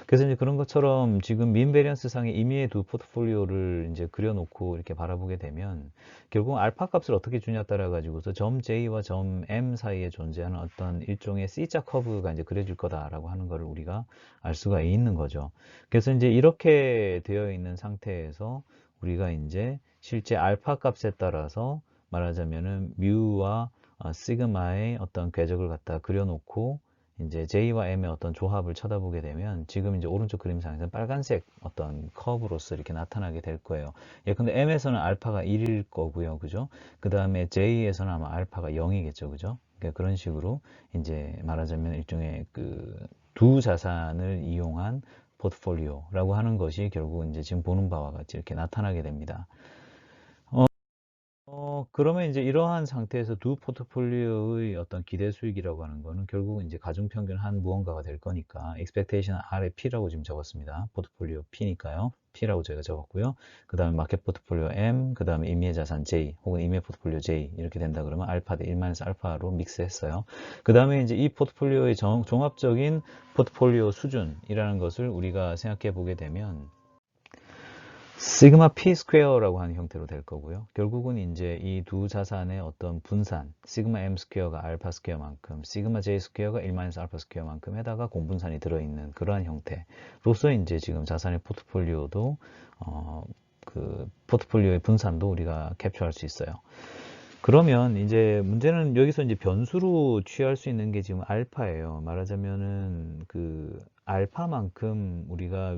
그래서 이제 그런 것처럼 지금 민 베리언스 상의 임의의 두 포트폴리오를 이제 그려놓고 이렇게 바라보게 되면 결국 알파 값을 어떻게 주냐 따라 가지고서 점 J와 점 M 사이에 존재하는 어떤 일종의 C자 커브가 이제 그려질 거다라고 하는 것을 우리가 알 수가 있는 거죠. 그래서 이제 이렇게 되어 있는 상태에서 우리가 이제 실제 알파 값에 따라서 말하자면은 뮤와 시그마의 어떤 궤적을 갖다 그려놓고 이제 J와 M의 어떤 조합을 쳐다보게 되면 지금 이제 오른쪽 그림상에서는 빨간색 어떤 커브로서 이렇게 나타나게 될 거예요. 예컨대 M에서는 알파가 1일 거고요. 그죠? 그 다음에 J에서는 아마 알파가 0이겠죠. 그죠? 그러니까 그런 식으로 이제 말하자면 일종의 두 자산을 이용한 포트폴리오라고 하는 것이 결국 이제 지금 보는 바와 같이 이렇게 나타나게 됩니다. 그러면 이제 이러한 상태에서 두 포트폴리오의 어떤 기대 수익이라고 하는 거는 결국은 이제 가중평균 한 무언가가 될 거니까 expectation R에 P라고 지금 적었습니다. 포트폴리오 P니까요. P라고 저희가 적었고요. 그 다음에 마켓 포트폴리오 M, 그 다음에 임의의 자산 J, 혹은 임의 포트폴리오 J 이렇게 된다 그러면 알파 대 1-알파로 믹스했어요. 그 다음에 이제 이 포트폴리오의 종합적인 포트폴리오 수준이라는 것을 우리가 생각해 보게 되면 시그마 P 스퀘어라고 하는 형태로 될 거고요. 결국은 이제 이 두 자산의 어떤 분산, 시그마 M 스퀘어가 알파 스퀘어만큼, 시그마 J 스퀘어가 1-알파 스퀘어만큼 에다가 공분산이 들어있는 그러한 형태로서 이제 지금 자산의 포트폴리오도 그 포트폴리오의 분산도 우리가 캡처할 수 있어요. 그러면 이제 문제는 여기서 이제 변수로 취할 수 있는 게 지금 알파예요. 말하자면은 알파만큼 우리가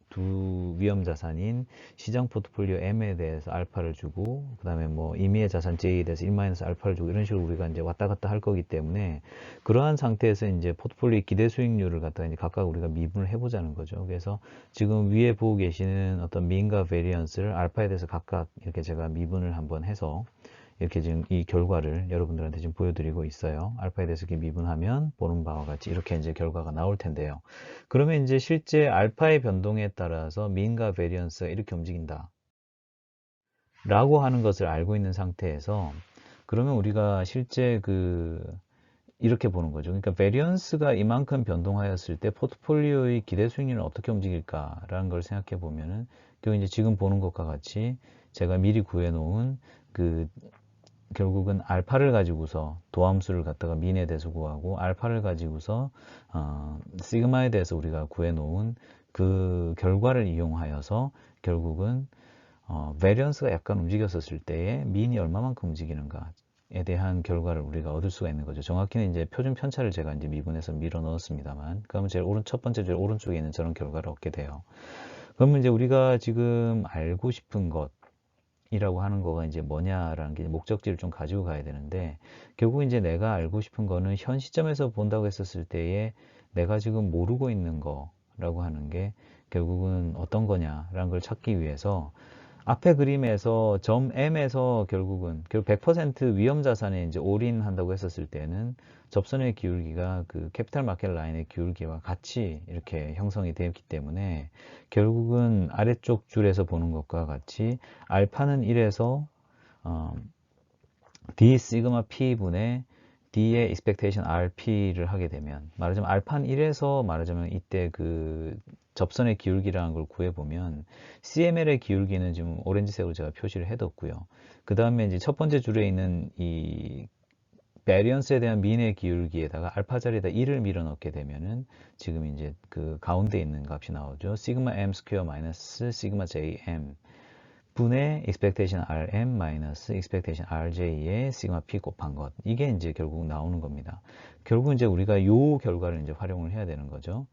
두 위험 자산인 시장 포트폴리오 M에 대해서 알파를 주고 그 다음에 뭐 임의의 자산 J에 대해서 1-알파를 주고 이런 식으로 우리가 이제 왔다 갔다 할 거기 때문에 그러한 상태에서 이제 포트폴리오 기대 수익률을 갖다가 이제 각각 우리가 미분을 해보자는 거죠. 그래서 지금 위에 보고 계시는 어떤 민과 베리언스를 알파에 대해서 각각 이렇게 제가 미분을 한번 해서 이렇게 지금 이 결과를 여러분들한테 지금 보여드리고 있어요. 알파에 대해서 이렇게 미분하면 보는 바와 같이 이렇게 이제 결과가 나올 텐데요. 그러면 이제 실제 알파의 변동에 따라서 민과 베리언스가 이렇게 움직인다 라고 하는 것을 알고 있는 상태에서, 그러면 우리가 실제 이렇게 보는 거죠. 그러니까 베리언스가 이만큼 변동하였을 때 포트폴리오의 기대 수익률은 어떻게 움직일까라는 걸 생각해 보면은, 이제 지금 보는 것과 같이 제가 미리 구해 놓은 결국은 알파를 가지고서 도함수를 갖다가 민에 대해서 구하고, 알파를 가지고서 시그마에 대해서 우리가 구해 놓은 그 결과를 이용하여서 결국은 베리언스가 약간 움직였었을 때에 민이 얼마만큼 움직이는가에 대한 결과를 우리가 얻을 수가 있는 거죠. 정확히는 이제 표준 편차를 제가 이제 미분해서 밀어 넣었습니다만, 그러면 제일 첫 번째 줄 오른쪽에 있는 저런 결과를 얻게 돼요. 그러면 이제 우리가 지금 알고 싶은 것이라고 하는 거가 이제 뭐냐라는 게 목적지를 좀 가지고 가야 되는데, 결국 이제 내가 알고 싶은 거는 현 시점에서 본다고 했었을 때에 내가 지금 모르고 있는 거라고 하는 게 결국은 어떤 거냐라는 걸 찾기 위해서, 앞에 그림에서 점 M에서 결국 100% 위험 자산에 이제 올인한다고 했었을 때는 접선의 기울기가 그 캐피탈 마켓 라인의 기울기와 같이 이렇게 형성이 되었기 때문에, 결국은 아래쪽 줄에서 보는 것과 같이 알파는 1에서 D 시그마 P분의 D의 expectation RP를 하게 되면, 말하자면 알파는 1에서 말하자면 이때 접선의 기울기라는 걸 구해보면, CML의 기울기는 지금 오렌지색으로 제가 표시를 해뒀고요. 그 다음에 이제 첫 번째 줄에 있는 이 베리언스에 대한 민의 기울기에다가 알파 자리에다 1을 밀어 넣게 되면은 지금 이제 그 가운데 있는 값이 나오죠. 시그마 M 스퀘어 마이너스 시그마 JM 분의 expectation RM 마이너스 expectation RJ의 시그마 P 곱한 것. 이게 이제 결국 나오는 겁니다. 결국 이제 우리가 요 결과를 이제 활용을 해야 되는 거죠.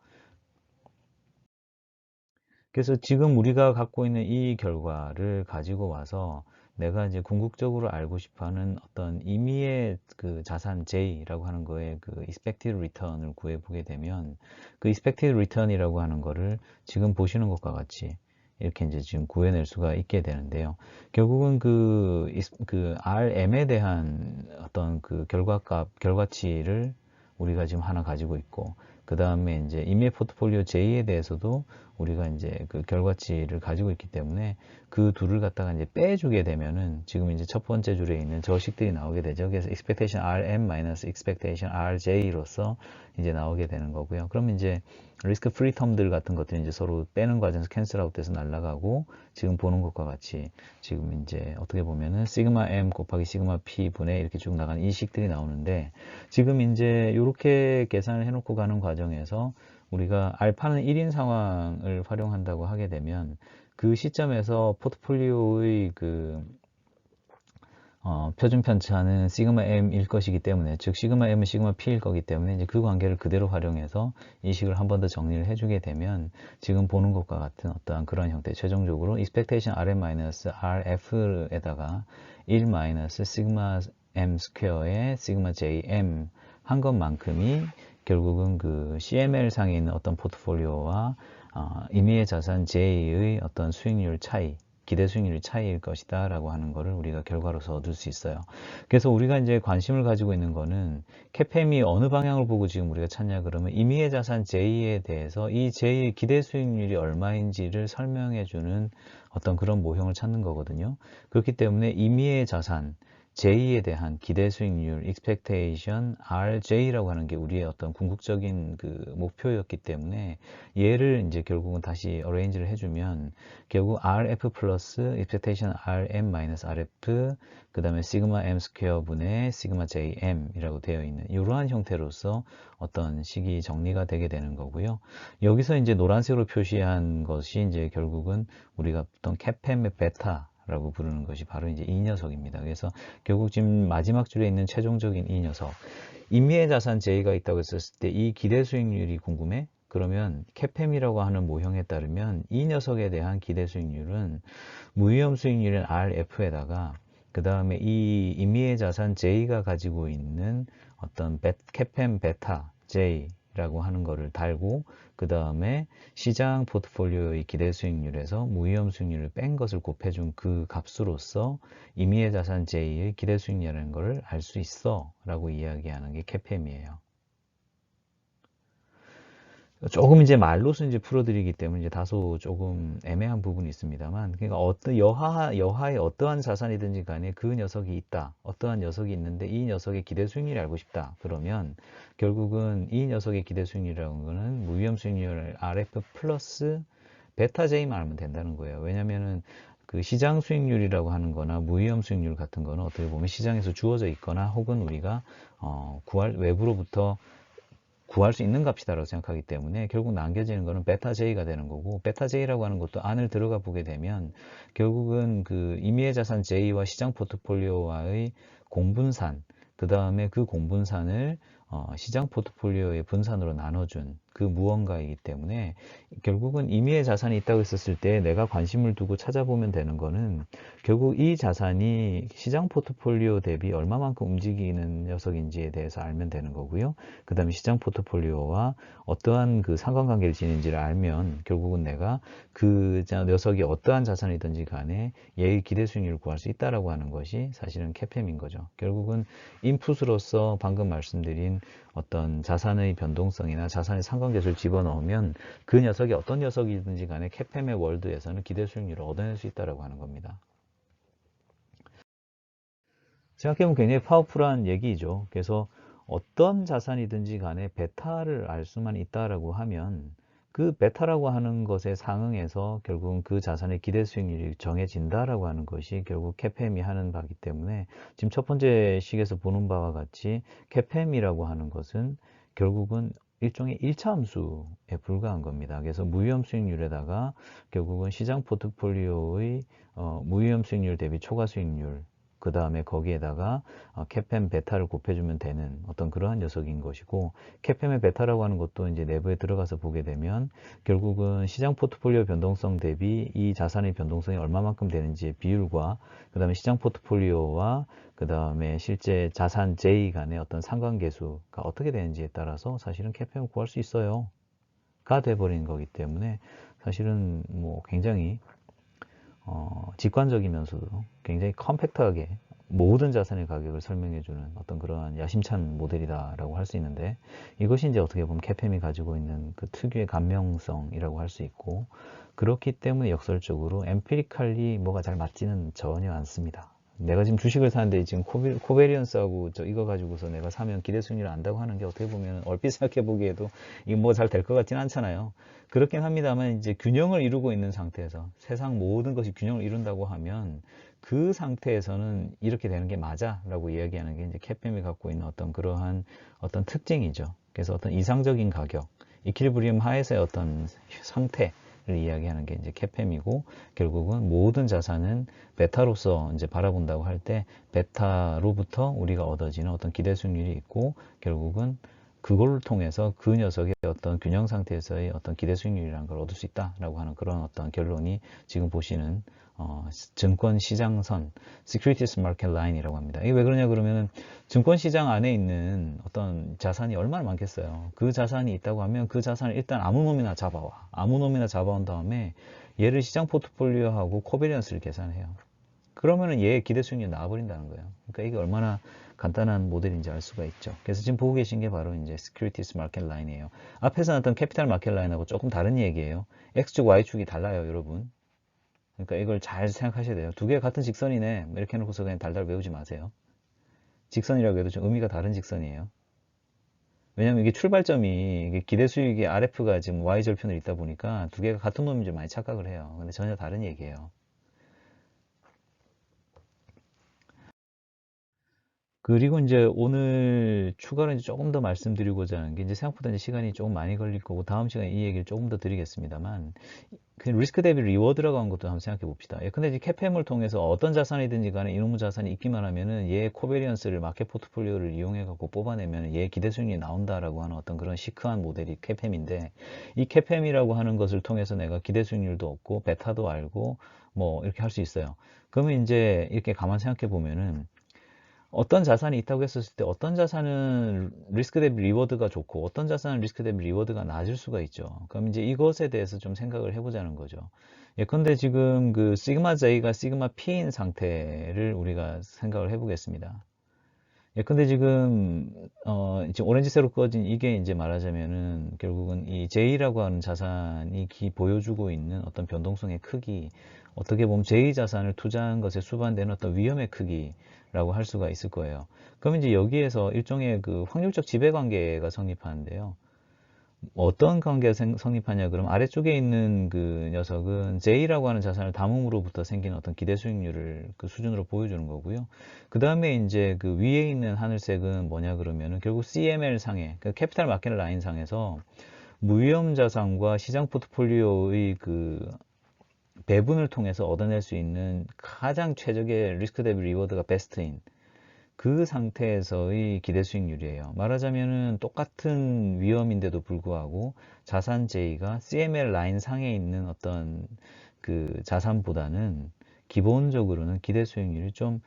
그래서 지금 우리가 갖고 있는 이 결과를 가지고 와서 내가 이제 궁극적으로 알고 싶어 하는 어떤 임의의 자산 J라고 하는 거에 expected return을 구해 보게 되면, expected return이라고 하는 거를 지금 보시는 것과 같이 이렇게 이제 지금 구해낼 수가 있게 되는데요. 결국은 RM에 대한 어떤 결과치를 우리가 지금 하나 가지고 있고, 그 다음에 이제 임의 포트폴리오 J에 대해서도 우리가 이제 결과치를 가지고 있기 때문에 그 둘을 갖다가 이제 빼주게 되면은 지금 이제 첫 번째 줄에 있는 저식들이 나오게 되죠. 그래서 expectation RM 마이너스 expectation RJ로서 이제 나오게 되는 거고요. 그러면 이제 리스크 프리 텀들 같은 것들이 이제 서로 빼는 과정에서 캔슬 아웃 돼서 날아가고, 지금 보는 것과 같이 지금 이제 어떻게 보면은 시그마 M 곱하기 시그마 P 분의 이렇게 쭉 나가는 이 식들이 나오는데, 지금 이제 이렇게 계산을 해놓고 가는 과정에서 우리가 알파는 1인 상황을 활용한다고 하게 되면, 그 시점에서 포트폴리오의 표준 편차는 시그마 M일 것이기 때문에, 즉 시그마 M은 시그마 P일 거기 때문에 이제 그 관계를 그대로 활용해서 이 식을 한 번 더 정리를 해주게 되면 지금 보는 것과 같은 어떠한 그런 형태, 최종적으로 expectation RM-RF에다가 1 마이너스 시그마 M 스퀘어의 시그마 JM 한 것만큼이 결국은 CML 상에 있는 어떤 포트폴리오와 임의의 자산 J의 어떤 수익률 차이, 기대 수익률 차이일 것이다 라고 하는 것을 우리가 결과로서 얻을 수 있어요. 그래서 우리가 이제 관심을 가지고 있는 거는 CAPM이 어느 방향을 보고 지금 우리가 찾냐 그러면, 임의의 자산 J에 대해서 이 J의 기대 수익률이 얼마인지를 설명해 주는 어떤 그런 모형을 찾는 거거든요. 그렇기 때문에 임의의 자산 J에 대한 기대 수익률 expectation RJ라고 하는 게 우리의 어떤 궁극적인 목표였기 때문에, 얘를 이제 결국은 다시 어레인지를 해주면 결국 RF 플러스 expectation RM 마이너스 RF 그 다음에 시그마 M 스퀘어 분의 시그마 JM 이라고 되어 있는 이러한 형태로서 어떤 식이 정리가 되게 되는 거고요. 여기서 이제 노란색으로 표시한 것이 이제 결국은 우리가 보통 CAPM 베타 라고 부르는 것이 바로 이제 이 녀석입니다. 그래서 결국 지금 마지막 줄에 있는 최종적인 이 녀석, 임의의 자산 J가 있다고 했었을 때 이 기대 수익률이 궁금해? 그러면 CAPM이라고 하는 모형에 따르면 이 녀석에 대한 기대 수익률은 무위험 수익률인 RF에다가 그 다음에 이 임의의 자산 J가 가지고 있는 어떤 CAPM 베타 J 라고 하는 거를 달고 그 다음에 시장 포트폴리오의 기대 수익률에서 무위험 수익률을 뺀 것을 곱해준 그 값으로서 임의의 자산 J의 기대 수익률이라는 것을 알 수 있어 라고 이야기하는 게 CAPM이에요. 조금 이제 말로서 이제 풀어드리기 때문에 이제 다소 조금 애매한 부분이 있습니다만, 그러니까 어떤 여하의 어떠한 자산이든지 간에 그 녀석이 있다. 어떠한 녀석이 있는데 이 녀석의 기대 수익률을 알고 싶다. 그러면 결국은 이 녀석의 기대 수익률이라는 거는 무위험 수익률 RF 플러스 베타 J만 알면 된다는 거예요. 왜냐면은 그 시장 수익률이라고 하는 거나 무위험 수익률 같은 거는 어떻게 보면 시장에서 주어져 있거나 혹은 우리가 외부로부터 구할 수 있는 값이다라고 생각하기 때문에 결국 남겨지는 거는 베타 J가 되는 거고, 베타 J라고 하는 것도 안을 들어가 보게 되면 결국은 그 임의의 자산 J와 시장 포트폴리오와의 공분산, 그 다음에 그 공분산을 시장 포트폴리오의 분산으로 나눠준 그 무언가이기 때문에 결국은 임의의 자산이 있다고 했었을 때 내가 관심을 두고 찾아보면 되는 거는 결국 이 자산이 시장 포트폴리오 대비 얼마만큼 움직이는 녀석인지에 대해서 알면 되는 거고요. 그 다음에 시장 포트폴리오와 어떠한 그 상관관계를 지니는지를 알면 결국은 내가 그 녀석이 어떠한 자산이든지 간에 얘의 기대 수익률을 구할 수 있다라고 하는 것이 사실은 CAPM인 거죠. 결국은 인풋으로서 방금 말씀드린 어떤 자산의 변동성이나 자산의 상관계수를 집어넣으면 그 녀석이 어떤 녀석이든지 간에 CAPM의 월드에서는 기대 수익률을 얻어낼 수 있다라고 하는 겁니다. 생각해보면 굉장히 파워풀한 얘기죠. 그래서 어떤 자산이든지 간에 베타를 알 수만 있다라고 하면 그 베타라고 하는 것에 상응해서 결국은 그 자산의 기대 수익률이 정해진다라고 하는 것이 결국 CAPM이 하는 바이기 때문에 지금 첫 번째 식에서 보는 바와 같이 CAPM이라고 하는 것은 결국은 일종의 1차 함수에 불과한 겁니다. 그래서 무위험 수익률에다가 결국은 시장 포트폴리오의 무위험 수익률 대비 초과 수익률, 그 다음에 거기에다가 CAPM 베타를 곱해주면 되는 어떤 그러한 녀석인 것이고, CAPM의 베타라고 하는 것도 이제 내부에 들어가서 보게 되면 결국은 시장 포트폴리오 변동성 대비 이 자산의 변동성이 얼마만큼 되는지의 비율과 그 다음에 시장 포트폴리오와 그 다음에 실제 자산 J 간의 어떤 상관계수가 어떻게 되는지에 따라서 사실은 CAPM을 구할 수 있어요. 가 돼버린 거기 때문에 사실은 뭐 굉장히 직관적이면서도 굉장히 컴팩트하게 모든 자산의 가격을 설명해주는 어떤 그러한 야심찬 모델이다라고 할 수 있는데, 이것이 이제 어떻게 보면 CAPM이 가지고 있는 그 특유의 감명성이라고 할 수 있고, 그렇기 때문에 역설적으로 엠피리칼리 뭐가 잘 맞지는 전혀 않습니다. 내가 지금 주식을 사는데 지금 코베리언스하고 이거 가지고서 내가 사면 기대 수익률을 안다고 하는 게 어떻게 보면 얼핏 생각해 보기에도 이게 뭐 잘 될 것 같지는 않잖아요. 그렇긴 합니다만 이제 균형을 이루고 있는 상태에서 세상 모든 것이 균형을 이룬다고 하면 그 상태에서는 이렇게 되는 게 맞아라고 이야기하는 게 이제 CAPM이 갖고 있는 어떤 그러한 어떤 특징이죠. 그래서 어떤 이상적인 가격, 이퀄리브리엄 하에서의 어떤 상태 를 이야기하는 게 이제 CAPM이고, 결국은 모든 자산은 베타로서 이제 바라본다고 할 때 베타로부터 우리가 얻어지는 어떤 기대 수익률이 있고, 결국은 그걸 통해서 그 녀석의 어떤 균형 상태에서의 어떤 기대 수익률이라는 걸 얻을 수 있다라고 하는 그런 어떤 결론이 지금 보시는 증권 시장선, Securities Market Line이라고 합니다. 이게 왜 그러냐 그러면은 증권 시장 안에 있는 어떤 자산이 얼마나 많겠어요. 그 자산이 있다고 하면 그 자산을 일단 아무 놈이나 잡아와. 아무 놈이나 잡아온 다음에 얘를 시장 포트폴리오하고 코베리언스를 계산해요. 그러면은 얘의 기대 수익률이 나와버린다는 거예요. 그러니까 이게 얼마나 간단한 모델인지 알 수가 있죠. 그래서 지금 보고 계신 게 바로 이제 Securities Market Line이에요. 앞에서 나왔던 캐피탈 마켓 라인하고 조금 다른 얘기예요. X축, Y축이 달라요, 여러분. 그러니까 이걸 잘 생각하셔야 돼요. 두 개가 같은 직선이네. 이렇게 해놓고서 그냥 달달 외우지 마세요. 직선이라고 해도 좀 의미가 다른 직선이에요. 왜냐면 이게 출발점이 이게 기대 수익의 RF가 지금 Y절편을 있다 보니까 두 개가 같은 놈인 줄 많이 착각을 해요. 근데 전혀 다른 얘기예요. 그리고 이제 오늘 추가로 이제 조금 더 말씀드리고자 하는 게 이제 생각보다 이제 시간이 조금 많이 걸릴 거고 다음 시간에 이 얘기를 조금 더 드리겠습니다만, 그 리스크 대비 리워드라고 하는 것도 한번 생각해 봅시다. 근데 이제 CAPM을 통해서 어떤 자산이든지 간에 이놈의 자산이 있기만 하면은 얘의 코베리언스를 마켓 포트폴리오를 이용해 갖고 뽑아내면 얘의 기대 수익률이 나온다라고 하는 어떤 그런 시크한 모델이 CAPM인데, 이 CAPM이라고 하는 것을 통해서 내가 기대 수익률도 얻고 베타도 알고 뭐 이렇게 할 수 있어요. 그러면 이제 이렇게 가만 생각해 보면은 어떤 자산이 있다고 했었을 때 어떤 자산은 리스크 대비 리워드가 좋고 어떤 자산은 리스크 대비 리워드가 낮을 수가 있죠. 그럼 이제 이것에 대해서 좀 생각을 해보자는 거죠. 예컨대 지금 그 시그마 J가 시그마 P인 상태를 우리가 생각을 해보겠습니다. 예컨대 지금 지금 오렌지색으로 꺼진 이게 이제 말하자면은 결국은 이 J라고 하는 자산이 보여주고 있는 어떤 변동성의 크기, 어떻게 보면 J 자산을 투자한 것에 수반되는 어떤 위험의 크기라고 할 수가 있을 거예요. 그럼 이제 여기에서 일종의 그 확률적 지배관계가 성립하는데요. 어떤 관계가 성립하냐 그럼 아래쪽에 있는 그 녀석은 J라고 하는 자산을 담음으로부터 생기는 어떤 기대 수익률을 그 수준으로 보여주는 거고요. 그 다음에 이제 그 위에 있는 하늘색은 뭐냐 그러면은 결국 CML 상에 그 캐피탈 마켓 라인 상에서 무위험 자산과 시장 포트폴리오의 그 배분을 통해서 얻어낼 수 있는 가장 최적의 리스크 대비 리워드가 베스트인 그 상태에서의 기대 수익률이에요. 말하자면은 똑같은 위험인데도 불구하고 자산 J가 CML 라인 상에 있는 어떤 그 자산보다는 기본적으로는 기대 수익률이 좀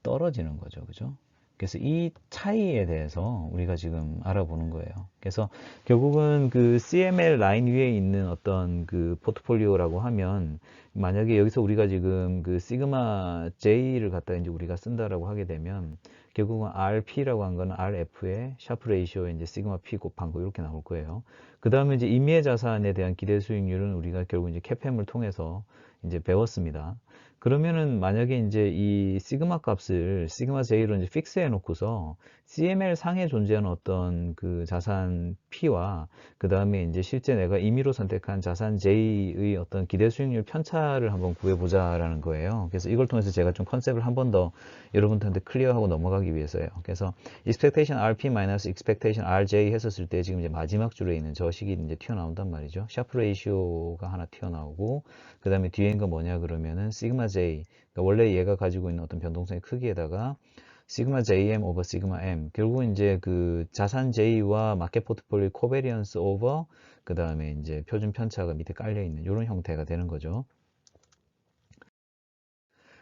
떨어지는 거죠. 그죠? 그래서 이 차이에 대해서 우리가 지금 알아보는 거예요. 그래서 결국은 그 CML 라인 위에 있는 어떤 그 포트폴리오라고 하면 만약에 여기서 우리가 지금 그 시그마 J를 갖다 이제 우리가 쓴다라고 하게 되면 결국은 RP라고 한 거는 RF의 샤프 레이시오에 이제 시그마 P 곱한 거 이렇게 나올 거예요. 그 다음에 이제 임의 자산에 대한 기대 수익률은 우리가 결국 이제 CAPM을 통해서 이제 배웠습니다. 그러면은 만약에 이제 이 시그마 값을 시그마 J로 이제 픽스 해 놓고서 CML 상에 존재하는 어떤 그 자산 P와 그 다음에 이제 실제 내가 임의로 선택한 자산 J의 어떤 기대 수익률 편차를 한번 구해보자라는 거예요. 그래서 이걸 통해서 제가 좀 컨셉을 한 번 더 여러분들한테 클리어하고 넘어가기 위해서요. 그래서 expectation RP 마이너스 expectation RJ 했었을 때 지금 이제 마지막 줄에 있는 저 식이 이제 튀어나온단 말이죠. 샤프 레이시오가 하나 튀어나오고 그 다음에 뒤에 있는 거 뭐냐 그러면은 시그마 J 그러니까 원래 얘가 가지고 있는 어떤 변동성의 크기에다가 시그마 JM 오버 시그마 M 결국은 이제 그 자산 J와 마켓 포트폴리오 코베리언스 오버 그 다음에 이제 표준 편차가 밑에 깔려 있는 이런 형태가 되는 거죠.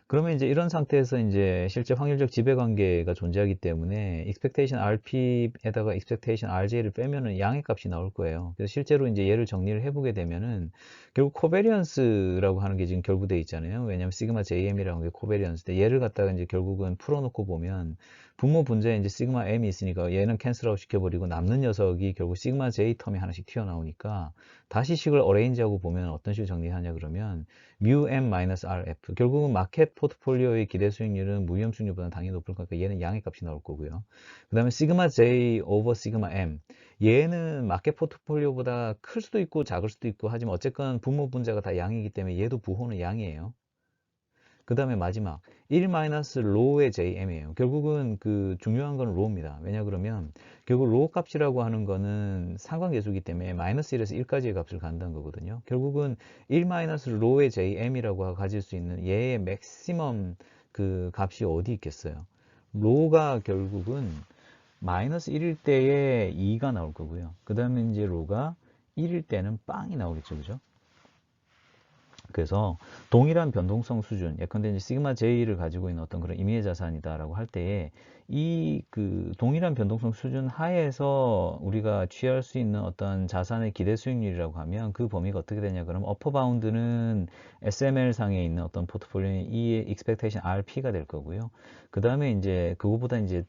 그러면 이제 이런 상태에서 이제 실제 확률적 지배관계가 존재하기 때문에 expectation RP에다가 expectation RJ를 빼면은 양의 값이 나올 거예요. 그래서 실제로 이제 얘를 정리를 해보게 되면은 결국 코베리언스라고 하는 게 지금 결부돼 있잖아요. 왜냐하면 시그마 JM이라는 게 코베리언스인데 얘를 갖다가 이제 결국은 풀어놓고 보면 분모 분자에 이제 시그마 M이 있으니까 얘는 캔슬아웃 시켜버리고 남는 녀석이 결국 시그마 J 텀이 하나씩 튀어나오니까 다시 식을 어레인지하고 보면 어떤 식으로 정리하냐 그러면 μm-rf 결국은 마켓 포트폴리오의 기대 수익률은 무위험 수익률보다 당연히 높을 거니까 얘는 양의 값이 나올 거고요. 그 다음에 시그마 J 오버 시그마 M 얘는 마켓 포트폴리오보다 클 수도 있고 작을 수도 있고 하지만 어쨌건 분모 분자가 다 양이기 때문에 얘도 부호는 양이에요. 그 다음에 마지막 1-로우의 JM이에요. 결국은 그 중요한 건 로우입니다. 왜냐 그러면 결국 로우 값이라고 하는 거는 상관계수이기 때문에 마이너스 1에서 1까지의 값을 간다는 거거든요. 결국은 1-로우의 JM이라고 가질 수 있는 얘의 맥시멈 그 값이 어디 있겠어요. 로우가 결국은 마이너스 1일 때에 2가 나올 거고요. 그 다음에 이제 로우가 1일 때는 빵이 나오겠죠. 그죠? 그래서 동일한 변동성 수준, 예컨대 이제 시그마 J를 가지고 있는 어떤 그런 임의의 자산이다라고 할 때에 이 그 동일한 변동성 수준 하에서 우리가 취할 수 있는 어떤 자산의 기대 수익률이라고 하면 그 범위가 어떻게 되냐 그러면 어퍼 바운드는 SML 상에 있는 어떤 포트폴리오의 이 expectation RP가 될 거고요. 그 다음에 이제 그거보다 이제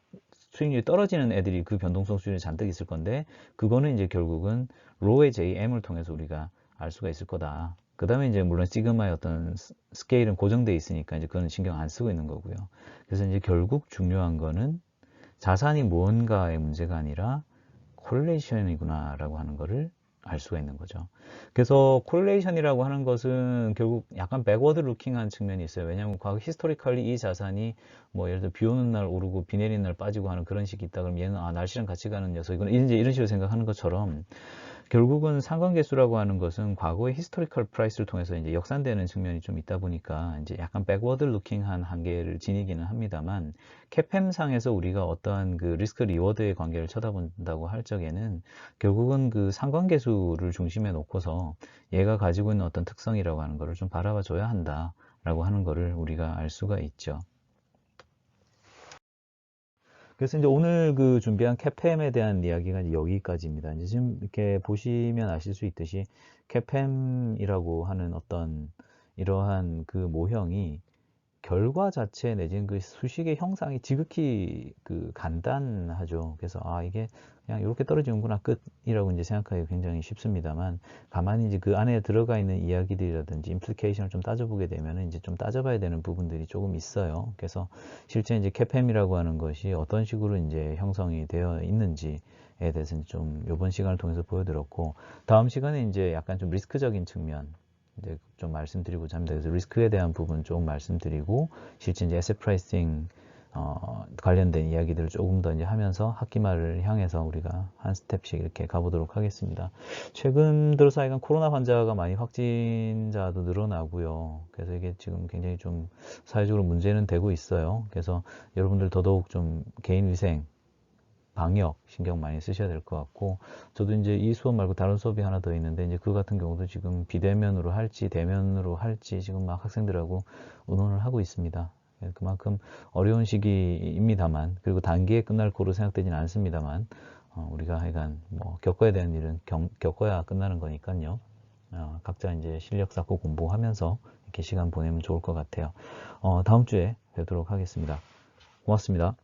수익률이 떨어지는 애들이 그 변동성 수준이 잔뜩 있을 건데 그거는 이제 결국은 로의 JM을 통해서 우리가 알 수가 있을 거다. 그 다음에 이제 물론 시그마의 어떤 스케일은 고정되어 있으니까 이제 그건 신경 안 쓰고 있는 거고요. 그래서 이제 결국 중요한 거는 자산이 무언가의 문제가 아니라 콜레이션이구나라고 하는 거를 알 수가 있는 거죠. 그래서 콜레이션이라고 하는 것은 결국 약간 백워드 루킹한 측면이 있어요. 왜냐하면 과거 히스토리컬리 이 자산이 뭐 예를 들어 비 오는 날 오르고 비 내리는 날 빠지고 하는 그런 식이 있다 그러면 얘는 아 날씨랑 같이 가는 녀석이구나 이제 이런 식으로 생각하는 것처럼 결국은 상관계수라고 하는 것은 과거의 히스토리컬 프라이스를 통해서 이제 역산되는 측면이 좀 있다 보니까 이제 약간 백워드 루킹한 한계를 지니기는 합니다만 캐팸상에서 우리가 어떠한 그 리스크 리워드의 관계를 쳐다본다고 할 적에는 결국은 그 상관계수를 중심에 놓고서 얘가 가지고 있는 어떤 특성이라고 하는 것을 좀 바라봐 줘야 한다라고 하는 것을 우리가 알 수가 있죠. 그래서 이제 오늘 그 준비한 캐팸에 대한 이야기가 이제 여기까지입니다. 이제 지금 이렇게 보시면 아실 수 있듯이 캐팸이라고 하는 어떤 이러한 그 모형이 결과 자체 내지는 그 수식의 형상이 지극히 그 간단하죠. 그래서 아 이게 그냥 이렇게 떨어지는구나 끝이라고 이제 생각하기 굉장히 쉽습니다만 가만히 이제 그 안에 들어가 있는 이야기들이라든지 임플리케이션을 좀 따져보게 되면은 이제 좀 따져봐야 되는 부분들이 조금 있어요. 그래서 실제 이제 캐팸이라고 하는 것이 어떤 식으로 이제 형성이 되어 있는지에 대해서는 좀 이번 시간을 통해서 보여드렸고 다음 시간에 이제 약간 좀 리스크적인 측면 이제 좀 말씀드리고자 합니다. 그래서 리스크에 대한 부분 좀 말씀드리고 실제 이제 에셋 프라이싱 관련된 이야기들을 조금 더 이제 하면서 학기 말을 향해서 우리가 한 스텝씩 이렇게 가보도록 하겠습니다. 최근 들어서 약간 코로나 환자가 많이 확진자도 늘어나고요. 그래서 이게 지금 굉장히 좀 사회적으로 문제는 되고 있어요. 그래서 여러분들 더더욱 좀 개인 위생 방역 신경 많이 쓰셔야 될 것 같고 저도 이제 이 수업 말고 다른 수업이 하나 더 있는데 이제 그 같은 경우도 지금 비대면으로 할지 대면으로 할지 지금 막 학생들하고 의논을 하고 있습니다. 그만큼 어려운 시기입니다만 그리고 단기에 끝날 거로 생각되지는 않습니다만 우리가 하여간 뭐 겪어야 되는 일은 겪어야 끝나는 거니까요. 각자 이제 실력 쌓고 공부하면서 이렇게 시간 보내면 좋을 것 같아요. 다음 주에 뵙도록 하겠습니다. 고맙습니다.